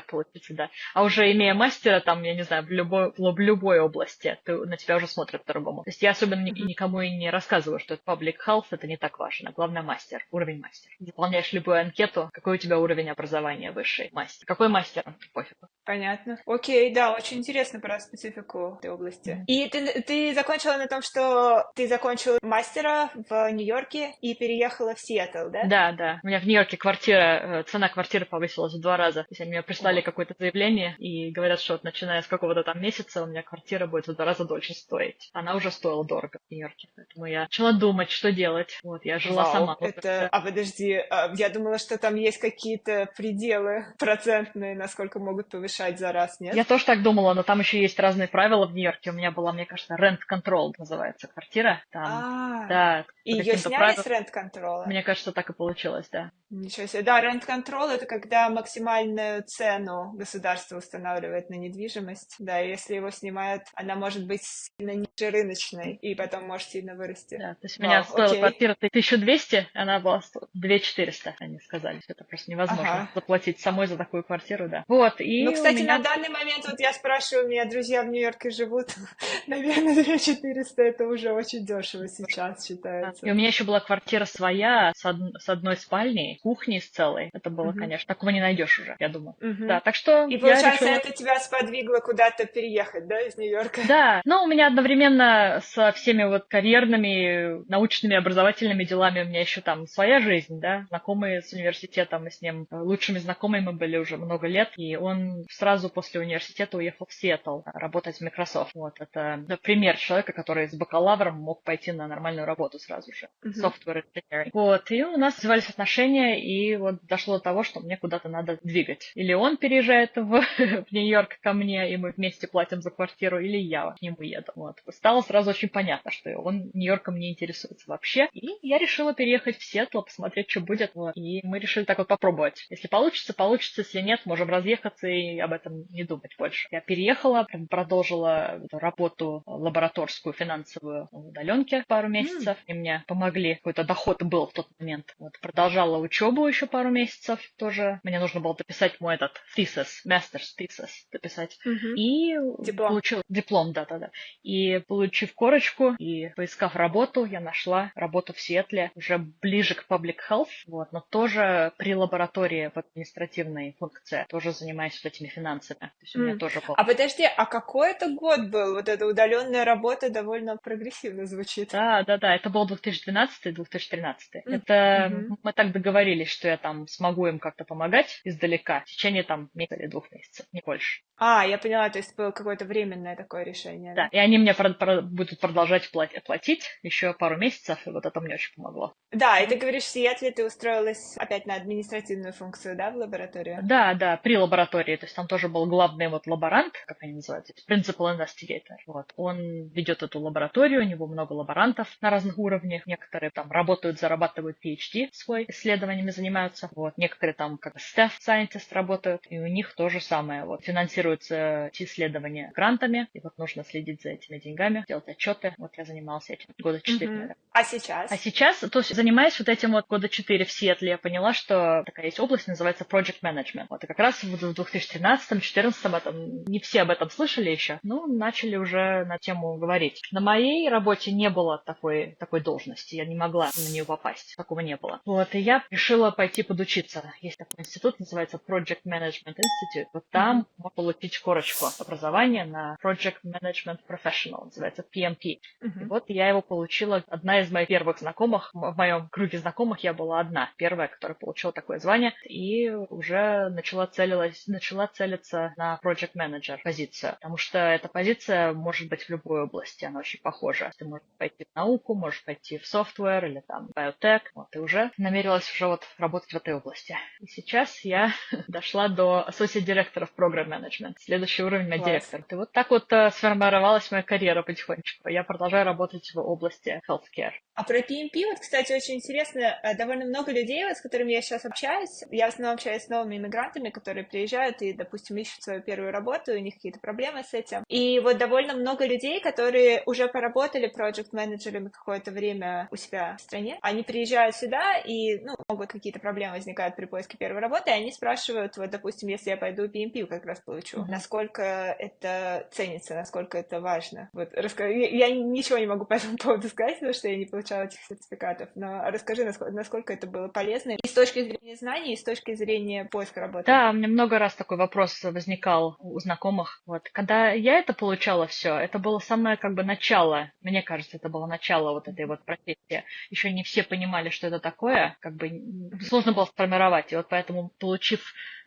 [SPEAKER 2] получиться, да. А уже имея мастера, там, я не знаю, в любой области, на тебя уже смотрят по-другому. То есть я особенно
[SPEAKER 1] Мгм.
[SPEAKER 2] никому и не рассказываю, что это public health, это не так важно. Главное мастер, уровень мастер. Заполняешь любую анкету, какой у тебя уровень образования высший, мастер. Какой мастер? Пофигу.
[SPEAKER 1] Понятно. Окей, да, очень интересно про специфику этой области. И ты закончила на том, что ты закончила мастера в Нью-Йорке и переехала в Сиэтл, да?
[SPEAKER 2] Да, да. У меня в Нью-Йорке квартира, цена квартира повысилась в 2 раза. То есть они мне прислали какое-то заявление и говорят, что вот начиная с какого-то там месяца у меня квартира будет в 2 раза дольше стоить. Она уже стоила дорого в Нью-Йорке. Поэтому я начала думать, что делать. Вот, я жила
[SPEAKER 1] Вау,
[SPEAKER 2] сама.
[SPEAKER 1] это... А подожди, я думала, что там есть какие-то пределы процентные, насколько могут повышать за раз,
[SPEAKER 2] Я
[SPEAKER 1] нет?
[SPEAKER 2] тоже так думала, но там еще есть разные правила в Нью-Йорке. У меня была, мне кажется, rent control называется квартира. Там,
[SPEAKER 1] А,
[SPEAKER 2] да,
[SPEAKER 1] и
[SPEAKER 2] по
[SPEAKER 1] ее
[SPEAKER 2] каким-то
[SPEAKER 1] сняли
[SPEAKER 2] правилам.
[SPEAKER 1] с рент-контрола?
[SPEAKER 2] Мне кажется, так и получилось, да.
[SPEAKER 1] Ничего себе. Да, рент-контрол — это когда максимальную цену государство устанавливает на недвижимость. Да, и если его снимают, она может быть сильно ниже рыночной, и потом может сильно вырасти.
[SPEAKER 2] Да, то есть у меня
[SPEAKER 1] Вау,
[SPEAKER 2] стоила
[SPEAKER 1] окей.
[SPEAKER 2] квартира 1200, она была 2400, они сказали, что это просто невозможно
[SPEAKER 1] Ага.
[SPEAKER 2] заплатить самой за такую квартиру, да. Вот,
[SPEAKER 1] Ну,
[SPEAKER 2] и у
[SPEAKER 1] кстати, на
[SPEAKER 2] меня,
[SPEAKER 1] данный момент, вот я спрашиваю, у меня друзья в Нью-Йорке живут, наверное, 2400 это уже очень дешево сейчас
[SPEAKER 2] да. И у
[SPEAKER 1] считается.
[SPEAKER 2] меня еще была квартира своя с одной спальней, кухней с целой. Это было,
[SPEAKER 1] Мгм.
[SPEAKER 2] конечно, такого не найдешь уже, я думаю. Да,
[SPEAKER 1] Мгм.
[SPEAKER 2] так что
[SPEAKER 1] И
[SPEAKER 2] я
[SPEAKER 1] получается,
[SPEAKER 2] решила.
[SPEAKER 1] это тебя сподвигло куда-то переехать, да, из Нью-Йорка?
[SPEAKER 2] Да, но у меня одновременно со всеми вот карьерными, научными, образовательными делами у меня еще там своя жизнь, да, знакомые с университета, мы с ним лучшими знакомыми мы были уже много лет, и он сразу после университета уехал в Сиэтл работать в Microsoft. Вот, это пример человека, который с бакалавром мог пойти на нормальную работу сразу же.
[SPEAKER 1] Мгм.
[SPEAKER 2] Software engineering. Вот, и у нас развивались отношения, и вот дошло до того, что мне куда-то надо двигать. Или он переезжает в Нью-Йорк ко мне, и мы вместе платим за квартиру, или я к нему еду. Вот. Стало сразу очень понятно, что он Нью-Йорком не интересуется вообще. И я решила переехать в Сиэтл, посмотреть, что будет. Вот. И мы решили так вот попробовать. Если получится, получится. Если нет, можем разъехаться и об этом не думать больше. Я переехала, продолжила работу лабораторскую, финансовую в удаленке пару
[SPEAKER 1] М.
[SPEAKER 2] месяцев. И мне помогли. Какой-то доход был в тот момент. Вот. Продолжала учебу еще пару месяцев тоже. Мне нужно было дописать мой этот thesis, master's thesis дописать.
[SPEAKER 1] Мгм.
[SPEAKER 2] И
[SPEAKER 1] Диплом.
[SPEAKER 2] получила диплом, да-да-да. И получив корочку и поискав работу, я нашла работу в Сиэтле уже ближе к public health, вот, но тоже при лаборатории в административной функции, тоже занимаюсь вот этими финансами. То есть у меня
[SPEAKER 1] М.
[SPEAKER 2] тоже был.
[SPEAKER 1] А подожди, а какой это год был? Вот эта удаленная работа довольно прогрессивно звучит.
[SPEAKER 2] Да, да, да, это был 2012-2013.
[SPEAKER 1] М.
[SPEAKER 2] Это
[SPEAKER 1] Мгм.
[SPEAKER 2] мы так договорились, что я там смогу им как-то помогать издалека в течение там месяца или 2 месяцев, не больше.
[SPEAKER 1] А, я поняла, то есть было какое-то временное такое решение,
[SPEAKER 2] Да,
[SPEAKER 1] да?
[SPEAKER 2] и они мне будут продолжать платить еще пару месяцев, и вот это мне очень помогло.
[SPEAKER 1] Да, и ты говоришь, в Сиэтле ты устроилась опять на административную функцию, да, в лабораторию?
[SPEAKER 2] Да, да, при лаборатории, то есть там тоже был главный вот лаборант, как они называются, principal investigator. Вот. Он ведет эту лабораторию, у него много лаборантов на разных уровнях, некоторые там работают, зарабатывают PhD свой, исследованиями занимаются, вот. Некоторые там как staff scientist работают, и у них то же самое, вот. Финансируются эти исследования грантами, и вот нужно следить за этими деньгами, делать отчеты. Вот я занималась этим года 4,
[SPEAKER 1] Мгм.
[SPEAKER 2] наверное.
[SPEAKER 1] А
[SPEAKER 2] А
[SPEAKER 1] сейчас?
[SPEAKER 2] сейчас, то есть, занимаясь вот этим вот года 4 в Сиэтле, я поняла, что такая есть область, называется Project Management. Вот, и как раз в 2013-2014 этом, не все об этом слышали еще, ну, начали уже на тему говорить. На моей работе не было такой должности, я не могла на нее попасть, такого не было. Вот, и я решила пойти подучиться. Есть такой институт, называется Project Management Institute. Вот
[SPEAKER 1] Мгм.
[SPEAKER 2] там можно получить корочку образования на Project Management Professional, называется PMP. И
[SPEAKER 1] Мгм.
[SPEAKER 2] вот я его получила. Одна из моих первых знакомых, в моем круге знакомых я была одна, первая, которая получила такое звание, и уже начала целиться на project manager позицию, потому что эта позиция может быть в любой области, она очень похожа. Ты можешь пойти в науку, можешь пойти в software или там biotech, вот, и уже намерилась уже вот работать в этой области. И сейчас я дошла до associate director of program management. Следующий уровень у меня
[SPEAKER 1] Класс.
[SPEAKER 2] директор. И вот так вот сформировалась моя карьера потихонечку. Я продолжаю работать в области healthcare.
[SPEAKER 1] А про PMP, вот, кстати, очень интересно, довольно много людей, вот, с которыми я сейчас общаюсь, я в основном общаюсь с новыми иммигрантами, которые приезжают и, допустим, ищут свою первую работу, у них какие-то проблемы с этим. И вот довольно много людей, которые уже поработали проект-менеджерами какое-то время у себя в стране, они приезжают сюда и, ну, могут какие-то проблемы возникают при поиске первой работы, и они спрашивают, вот, допустим, если я пойду PMP, как раз получу,
[SPEAKER 2] Мгм.
[SPEAKER 1] насколько это ценится, насколько это важно. Вот, расскажи, я ничего не могу по этому поводу сказать, потому что я не получала этих сертификатов, но расскажи, насколько это было полезно и с точки зрения знаний, и с точки зрения поиска работы.
[SPEAKER 2] Да, у меня много раз такой вопрос возникал у знакомых. Вот. Когда я это получала все, это было самое как бы начало, мне кажется, это было начало вот этой вот профессии. Еще не все понимали, что это такое, как бы
[SPEAKER 1] Мгм.
[SPEAKER 2] сложно было сформировать формировать. И вот поэтому,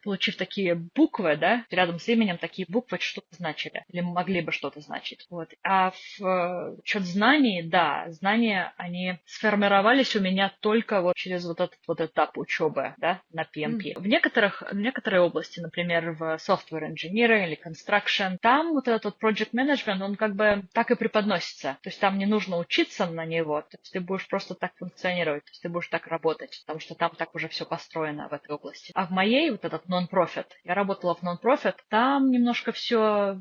[SPEAKER 2] получив такие буквы, да, рядом с именем такие буквы что-то значили или могли бы что-то значить. Вот. А в счет знаний, да, знания, они сформировались у меня только вот через вот этот вот этап учебы, да, на PMP. В некоторой области, например, в software engineering или construction, там вот этот вот project management, он как бы так и преподносится. То есть там не нужно учиться на него, то есть ты будешь просто так функционировать, то есть ты будешь так работать, потому что там так уже все построено в этой области. А в моей вот этот non-profit, я работала в non-profit, там немножко все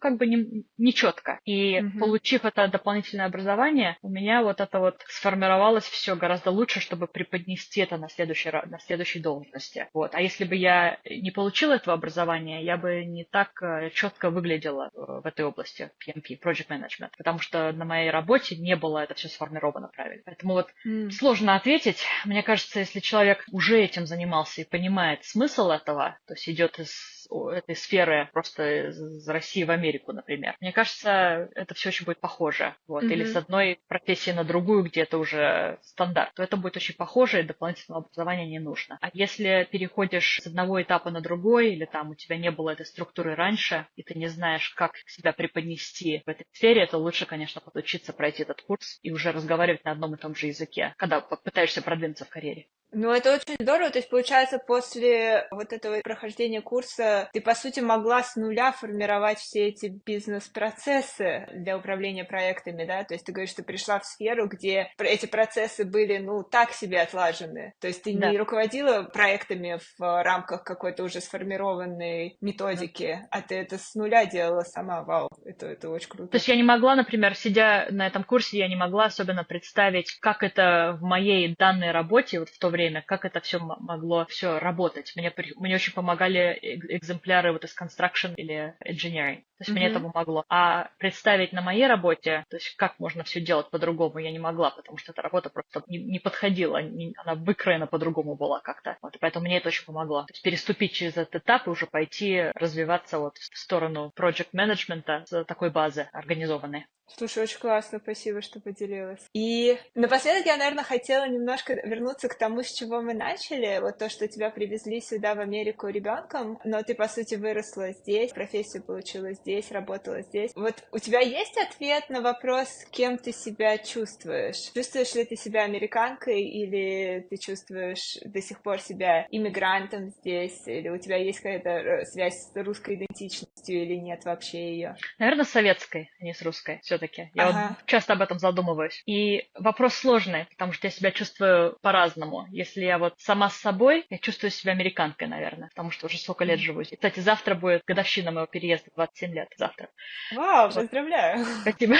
[SPEAKER 2] как бы не четко. И получив это дополнительное образование, у меня вот это вот сформировалось все гораздо лучше, чтобы преподнести это на следующей должности. Вот. А если бы я не получила этого образования, я бы не так четко выглядела в этой области PMP, Project Management, потому что на моей работе не было это все сформировано правильно. Поэтому вот сложно ответить. Мне кажется, если человек уже этим занимался и понимает смысл этого, то есть идет из этой сферы просто из России в Америку, например, мне кажется, это все очень будет похоже. Вот. Или с одной профессии на другую, где это уже стандарт, то это будет очень похоже, и дополнительного образования не нужно. А если переходишь с одного этапа на другой, или там у тебя не было этой структуры раньше, и ты не знаешь, как себя преподнести в этой сфере, то лучше, конечно, подучиться пройти этот курс и уже разговаривать на одном и том же языке, когда пытаешься продвинуться в карьере.
[SPEAKER 1] Ну, это очень здорово. То есть, получается, после вот этого прохождения курса ты, по сути, могла с нуля формировать все эти бизнес-процессы для управления проектами, да? То есть, ты говоришь, что ты пришла в сферу, где эти процессы были, ну, так себе отлажены. То есть, ты не руководила проектами в рамках какой-то уже сформированной методики, а ты это с нуля делала сама. Вау, это очень круто.
[SPEAKER 2] То есть, я не могла, например, сидя на этом курсе, я не могла особенно представить, как это в моей данной работе вот в то время, как это все могло все работать. Мне очень помогали экземпляры вот из construction или engineering. То есть мне это помогло. А представить на моей работе, то есть как можно все делать по-другому, я не могла, потому что эта работа просто не подходила, она выкроена по-другому была как-то. Вот, и поэтому мне это очень помогло. То есть переступить через этот этап и уже пойти развиваться вот в сторону project менеджмента с такой базы организованной.
[SPEAKER 1] Слушай, очень классно, спасибо, что поделилась. И напоследок я, наверное, хотела немножко вернуться к тому, с чего мы начали. Вот то, что тебя привезли сюда, в Америку, ребенком, но ты, по сути, выросла здесь, профессию получила здесь, работала здесь. Вот у тебя есть ответ на вопрос, кем ты себя чувствуешь? Чувствуешь ли ты себя американкой, или ты чувствуешь до сих пор себя иммигрантом здесь? Или у тебя есть какая-то связь с русской идентичностью, или нет вообще ее?
[SPEAKER 2] Наверное, советской, а не с русской все-таки. Я вот часто об этом задумываюсь. И вопрос сложный, потому что я себя чувствую по-разному. Если я вот сама с собой, я чувствую себя американкой, наверное, потому что уже сколько лет живу здесь. Кстати, завтра будет годовщина моего переезда, 27 лет завтра.
[SPEAKER 1] Вау, поздравляю!
[SPEAKER 2] Спасибо.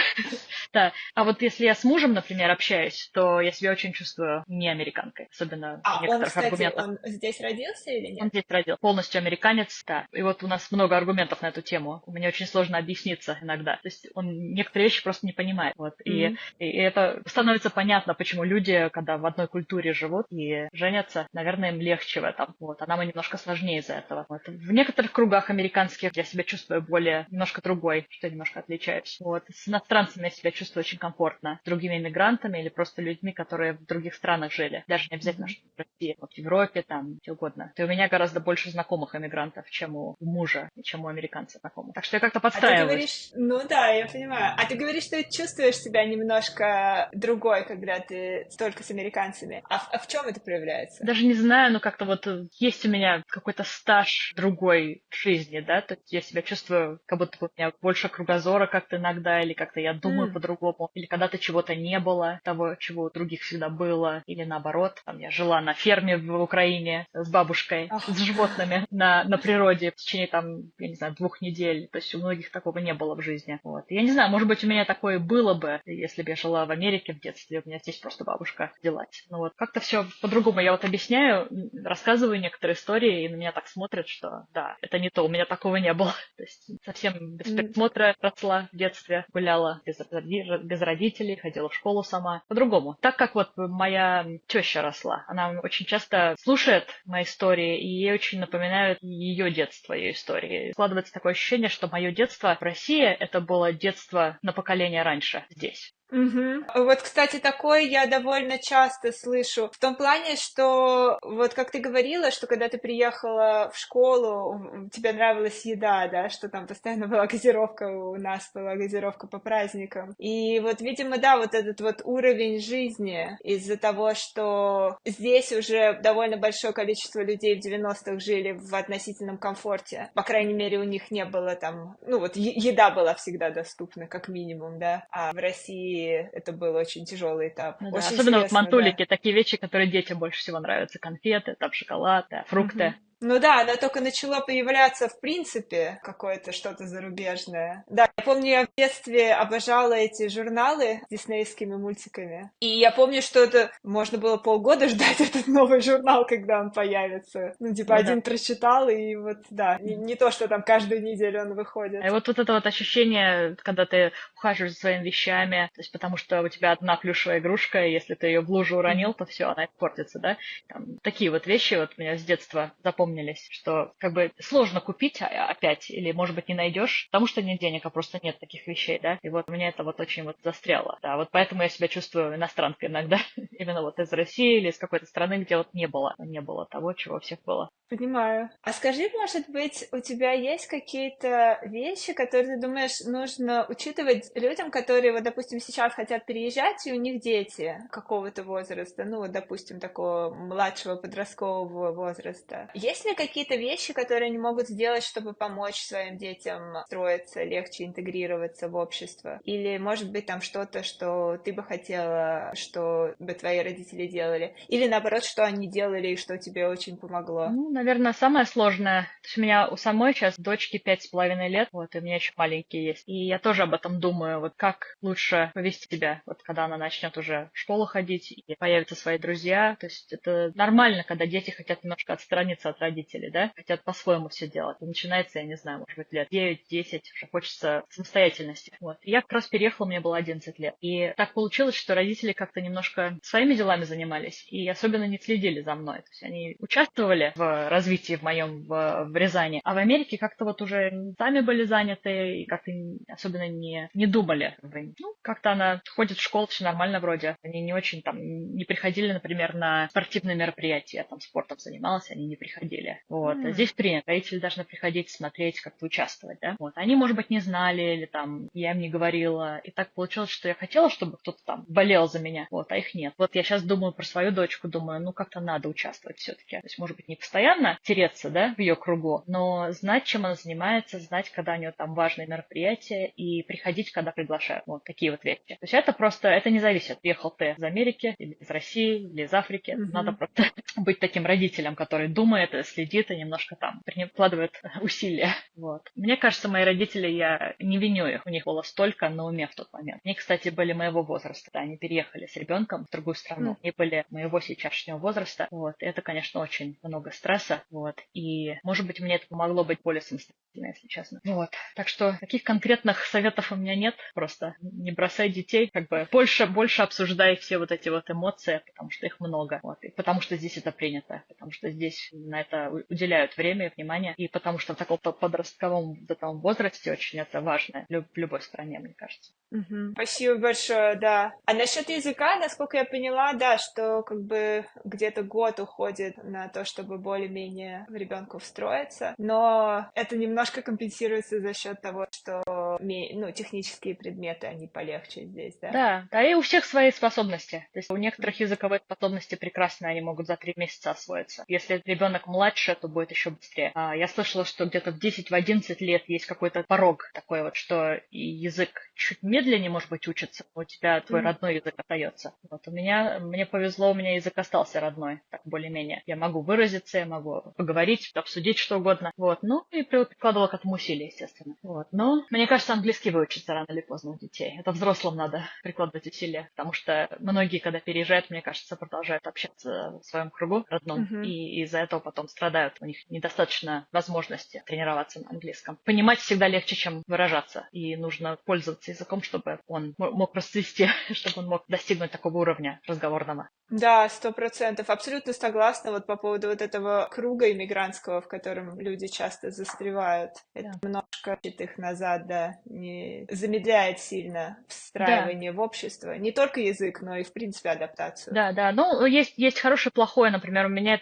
[SPEAKER 2] Да. А вот если я с мужем, например, общаюсь, то я себя очень чувствую не американкой, особенно в некоторых аргументах.
[SPEAKER 1] Он здесь родился или нет?
[SPEAKER 2] Он здесь родился, полностью американец, да. И вот у нас много аргументов на эту тему. Мне очень сложно объясниться иногда. То есть он некоторые вещи просто не понимает. Вот. И это становится понятно, почему люди, когда в одной культуре живут и женятся, наверное, им легче в этом. Вот. А нам и немножко сложнее из-за этого. Вот. В некоторых кругах американских я себя чувствую более немножко другой, что я немножко отличаюсь. Вот. С иностранцами я себя чувствую очень комфортно. С другими иммигрантами или просто людьми, которые в других странах жили. Даже не обязательно, что в России, вот в Европе, там, где угодно. То у меня гораздо больше знакомых иммигрантов, чем у мужа, и чем у американцев знакомых. Так что я как-то подстраиваюсь.
[SPEAKER 1] А ты говоришь, ну да, я понимаю. А ты говоришь, что ты чувствуешь себя немножко другой, когда ты столько с американцами. А в чем это проявляется?
[SPEAKER 2] Даже не знаю, но как-то вот есть у меня какой-то стаж другой в жизни, да, то есть я себя чувствую, как будто бы у меня больше кругозора как-то иногда, или как-то я думаю по-другому, или когда-то чего-то не было, того, чего у других всегда было, или наоборот, там я жила на ферме в Украине с бабушкой, с животными на природе в течение там, я не знаю, 2 недель, то есть у многих такого не было в жизни, вот. Я не знаю, может быть, у меня такое было бы, если бы я жила в Америке в детстве, у меня здесь просто бабушка родилась. Ну вот, как-то все по-другому. Я вот объясняю, рассказываю некоторые истории, и на меня так смотрят, что да, это не то, у меня такого не было. То есть совсем без присмотра росла в детстве, гуляла без родителей, ходила в школу сама. По-другому. Так как вот моя теща росла, она очень часто слушает мои истории, и ей очень напоминают ее детство, ее истории. Складывается такое ощущение, что мое детство в России — это было детство на поколение раньше здесь.
[SPEAKER 1] Мгм. Вот, кстати, такое я довольно часто слышу. В том плане, что вот как ты говорила, что когда ты приехала в школу, тебе нравилась еда, да, что там постоянно была газировка, у нас была газировка по праздникам. И вот, видимо, да, вот этот вот уровень жизни из-за того, что здесь уже довольно большое количество людей в 90-х жили в относительном комфорте. По крайней мере, у них не было там, ну вот еда была всегда доступна, как минимум, да. А в России это был очень тяжелый этап.
[SPEAKER 2] Ну да,
[SPEAKER 1] Очень
[SPEAKER 2] особенно вот
[SPEAKER 1] интересно, да.
[SPEAKER 2] мантулики, такие вещи, которые детям больше всего нравятся. Конфеты, там шоколад, да, фрукты.
[SPEAKER 1] Мгм. Ну да, оно только начало появляться в принципе, какое-то что-то зарубежное. Да, я помню, я в детстве обожала эти журналы с диснеевскими мультиками. И я помню, что это можно было полгода ждать этот новый журнал, когда он появится. Ну, типа,
[SPEAKER 2] Ну да.
[SPEAKER 1] один прочитал, и вот, да, не то, что там каждую неделю он выходит.
[SPEAKER 2] И вот это вот ощущение, когда ты ухаживаешь за своими вещами, то есть потому что у тебя одна плюшевая игрушка, и если ты ее в лужу уронил, то все, она портится, да? Там, такие вот вещи вот у меня с детства запомнились, что как бы сложно купить опять, или, может быть, не найдешь, потому что нет денег, а просто нет таких вещей, да? И вот мне это вот очень вот застряло, да, вот поэтому я себя чувствую иностранкой иногда, именно вот из России или из какой-то страны, где вот не было того, чего у всех было.
[SPEAKER 1] Понимаю. А скажи, может быть, у тебя есть какие-то вещи, которые ты думаешь, нужно учитывать людям, которые, вот, допустим, сейчас хотят переезжать, и у них дети какого-то возраста, ну, вот, допустим, такого младшего подросткового возраста. Есть ли какие-то вещи, которые они могут сделать, чтобы помочь своим детям строиться, легче интегрироваться в общество? Или, может быть, там что-то, что ты бы хотела, что бы твои родители делали? Или, наоборот, что они делали и что тебе очень помогло?
[SPEAKER 2] Ну, наверное, самое сложное. То есть у меня у самой сейчас дочке 5,5 лет, вот, и у меня еще маленькие есть. И я тоже об этом думаю, вот как лучше повести себя, вот когда она начнет уже в школу ходить и появятся свои друзья. То есть это нормально, когда дети хотят немножко отстраниться от родителей, да, хотят по-своему все делать. И начинается, я не знаю, может быть, лет 9-10, уже хочется самостоятельности. Вот. И я как раз переехала, мне было 11 лет. И так получилось, что родители как-то немножко своими делами занимались и особенно не следили за мной. То есть они участвовали в развитии в моем в Рязани. А в Америке как-то вот уже сами были заняты и как-то особенно не думали. Ну, как-то она ходит в школу, все нормально вроде. Они не очень там, не приходили, например, на спортивные мероприятия. Я там спортом занималась, они не приходили. Вот. А здесь принято. Родители должны приходить, смотреть, как-то участвовать, да. Вот. Они, может быть, не знали или там я им не говорила. И так получилось, что я хотела, чтобы кто-то там болел за меня, вот, а их нет. Вот я сейчас думаю про свою дочку, думаю, ну, как-то надо участвовать все-таки. То есть, может быть, не постоянно тереться, да, в ее кругу, но знать, чем она занимается, знать, когда у нее там важные мероприятия, и приходить, когда приглашают. Вот такие вот вещи. То есть это просто, это не зависит, приехал ты из Америки, или из России, или из Африки. Надо
[SPEAKER 1] Мгм.
[SPEAKER 2] просто быть таким родителем, который думает, следит и немножко там прикладывает усилия. Вот. Мне кажется, мои родители, я не виню их, у них было столько на уме в тот момент. Они, кстати, были моего возраста, да, они переехали с ребенком в другую страну. Они были моего сейчасшнего возраста. Вот. И это, конечно, очень много стресса. Вот. И, может быть, мне это помогло быть более самостоятельной, если честно. Вот. Так что таких конкретных советов у меня нет. Просто не бросай детей, как бы больше обсуждай все вот эти вот эмоции, потому что их много. Вот. И потому что здесь это принято, потому что здесь на это уделяют время и внимание, и потому что в таком подростковом вот этом возрасте очень это важно в любой стране, мне кажется.
[SPEAKER 1] Мгм. Спасибо большое, да. А насчет языка, насколько я поняла, да, что как бы где-то год уходит на то, чтобы более-менее в ребенку встроиться, но это немножко компенсируется за счет того, что ну, технические предметы, они полегче здесь, да?
[SPEAKER 2] Да, да, и у всех свои способности. То есть у некоторых языковые способности прекрасные, они могут за 3 месяца освоиться. Если ребенок младше, то будет еще быстрее. Я слышала, что где-то в 10-11 лет есть какой-то порог такой вот, что и язык чуть медленнее, может быть, учится, но у тебя твой
[SPEAKER 1] Мгм.
[SPEAKER 2] родной язык остается. Вот мне повезло, у меня язык остался родной, так более-менее. Я могу выразиться, я могу поговорить, обсудить что угодно. Вот, ну и прикладывала к этому усилия, естественно. Вот, но мне кажется, английский выучится рано или поздно у детей. Это взрослым надо прикладывать усилия, потому что многие, когда переезжают, мне кажется, продолжают общаться в своем кругу родном,
[SPEAKER 1] Мгм.
[SPEAKER 2] и из-за этого потом страдают. У них недостаточно возможности тренироваться на английском. Понимать всегда легче, чем выражаться, и нужно пользоваться языком, чтобы он мог расцвести, чтобы он мог достигнуть такого уровня разговорного.
[SPEAKER 1] Да, 100%. Абсолютно согласна вот по поводу вот этого круга иммигрантского, в котором люди часто застревают. Это
[SPEAKER 2] Да.
[SPEAKER 1] немножко их назад, да, не замедляет сильно
[SPEAKER 2] Да.
[SPEAKER 1] встраивание в общество. Не только язык, но и, в принципе, адаптацию.
[SPEAKER 2] Да. Ну, есть хорошее и плохое, например, мне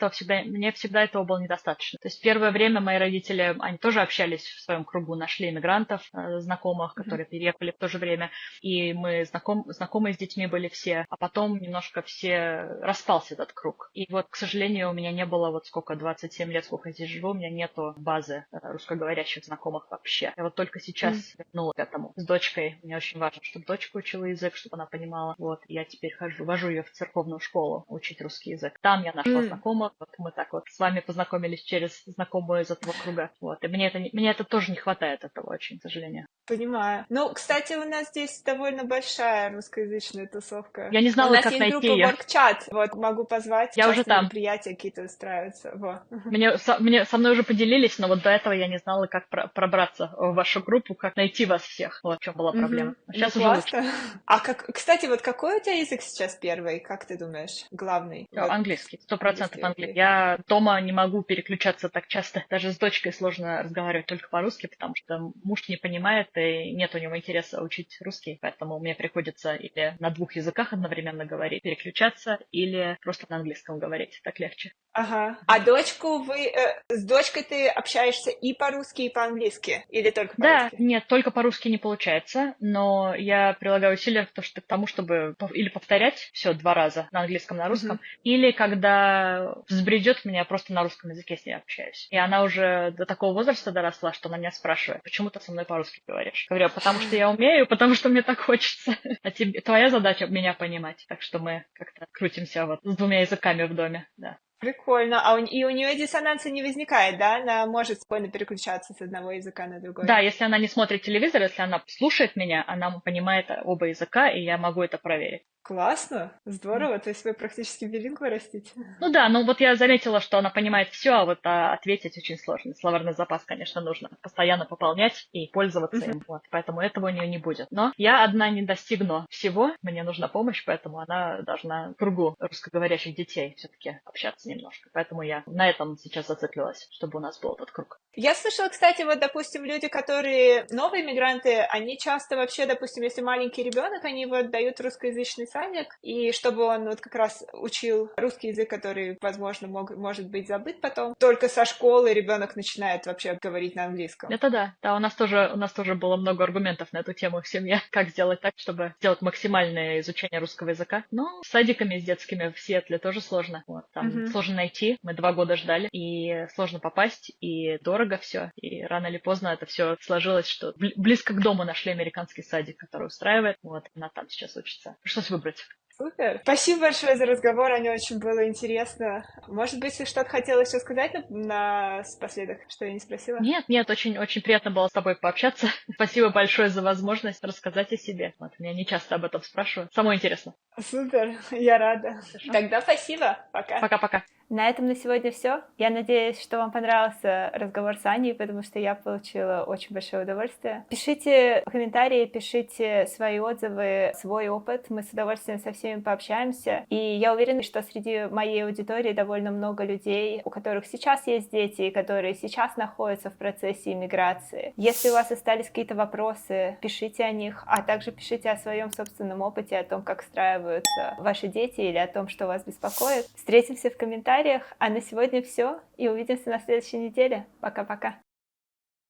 [SPEAKER 2] всегда этого было недостаточно. То есть первое время мои родители, они тоже общались в своем кругу, нашли иммигрантов, знакомых, которые переехали в то же время, и мы знакомые с детьми были все, а потом немножко все распался этот круг. И вот, к сожалению, у меня не было вот сколько, 27 лет, сколько я здесь живу, у меня нету базы русскоговорящих знакомых вообще. Я вот только сейчас вернулась к этому с дочкой. Мне очень важно, чтобы дочка учила язык, чтобы она понимала. Вот, я теперь вожу ее в церковную школу учить русский язык. Там я нашла знакомых, вот мы так вот с вами познакомились через знакомую из этого круга. Вот, и мне это тоже не хватает этого очень, к сожалению.
[SPEAKER 1] Понимаю. Ну, кстати, у нас здесь довольно большая русскоязычная тусовка.
[SPEAKER 2] Я не
[SPEAKER 1] У
[SPEAKER 2] знала,
[SPEAKER 1] нас
[SPEAKER 2] как
[SPEAKER 1] есть
[SPEAKER 2] найти
[SPEAKER 1] группа
[SPEAKER 2] ее.
[SPEAKER 1] WorkChat. Вот, могу позвать.
[SPEAKER 2] Я уже
[SPEAKER 1] Часто
[SPEAKER 2] там.
[SPEAKER 1] мероприятия какие-то устраиваются. Вот.
[SPEAKER 2] Со мной уже поделились, но вот до этого я не знала, как пробраться в вашу группу, как найти вас всех. Вот в чем была проблема. Сейчас уже лучше.
[SPEAKER 1] Классно. А кстати, вот какой у тебя язык сейчас первый? Как ты думаешь? Главный? Вот.
[SPEAKER 2] Английский, 100% английский.
[SPEAKER 1] Окей.
[SPEAKER 2] Я дома не могу переключаться так часто. Даже с дочкой сложно разговаривать только по-русски, потому что муж не понимает, и нет у него интереса учить русский. Поэтому мне приходится или на 2 языках одновременно говорить, переключаться, или просто на английском говорить. Так легче.
[SPEAKER 1] Ага. А с дочкой ты общаешься и по-русски, и по-английски? Или только
[SPEAKER 2] Да,
[SPEAKER 1] по-русски?
[SPEAKER 2] нет, только по-русски не получается, но я прилагаю усилия к тому, чтобы или повторять все 2 раза на английском, на русском, или когда взбредет меня, просто на русском языке с ней общаюсь. И она уже до такого возраста доросла, что она меня спрашивает, почему ты со мной по-русски говоришь? Говорю, потому что я умею, потому что мне так хочется. А твоя задача меня понимать. Так что мы как-то крутимся вот с 2 языками в доме, да.
[SPEAKER 1] Прикольно. И у нее диссонанса не возникает, да? Она может спокойно переключаться с одного языка на другой.
[SPEAKER 2] Да, если она не смотрит телевизор, если она слушает меня, она понимает оба языка, и я могу это проверить.
[SPEAKER 1] Классно, здорово, то есть вы практически билингва растите.
[SPEAKER 2] Ну да, вот я заметила, что она понимает все, а вот ответить очень сложно. Словарный запас, конечно, нужно постоянно пополнять и пользоваться им, вот, поэтому этого у нее не будет. Но я одна не достигну всего, мне нужна помощь, поэтому она должна в кругу русскоговорящих детей все-таки общаться немножко. Поэтому я на этом сейчас зациклилась, чтобы у нас был этот круг.
[SPEAKER 1] Я слышала, кстати, вот, допустим, люди, которые новые мигранты, они часто вообще, допустим, если маленький ребенок, они вот дают русскоязычный садик, и чтобы он вот как раз учил русский язык, который, возможно, может быть забыт потом. Только со школы ребенок начинает вообще говорить на английском.
[SPEAKER 2] Это да, у нас тоже было много аргументов на эту тему в семье, как сделать так, чтобы сделать максимальное изучение русского языка. Но с садиками, с детскими в Сиэтле тоже сложно. Вот, там сложно найти, мы 2 года ждали, и сложно попасть, и дорого все. И рано или поздно это все сложилось, что близко к дому нашли американский садик, который устраивает. Вот, она там сейчас учится. Пришлось выбрать.
[SPEAKER 1] Супер. Спасибо большое за разговор, Аня, очень было интересно. Может быть, ты что-то хотела еще сказать напоследок, что я не спросила?
[SPEAKER 2] Нет, очень приятно было с тобой пообщаться. Спасибо большое за возможность рассказать о себе. Вот, меня не часто об этом спрашивают. Самое интересное.
[SPEAKER 1] Супер, я рада.
[SPEAKER 2] Хорошо.
[SPEAKER 1] Тогда спасибо. Пока.
[SPEAKER 2] Пока-пока.
[SPEAKER 1] На этом на сегодня все. Я надеюсь, что вам понравился разговор с Аней, потому что я получила очень большое удовольствие. Пишите комментарии, пишите свои отзывы, свой опыт. Мы с удовольствием со всеми пообщаемся. И я уверена, что среди моей аудитории довольно много людей, у которых сейчас есть дети, которые сейчас находятся в процессе иммиграции. Если у вас остались какие-то вопросы, пишите о них, а также пишите о своем собственном опыте, о том, как встраиваются ваши дети или о том, что вас беспокоит. Встретимся в комментариях. А на сегодня все. И увидимся на следующей неделе. Пока-пока.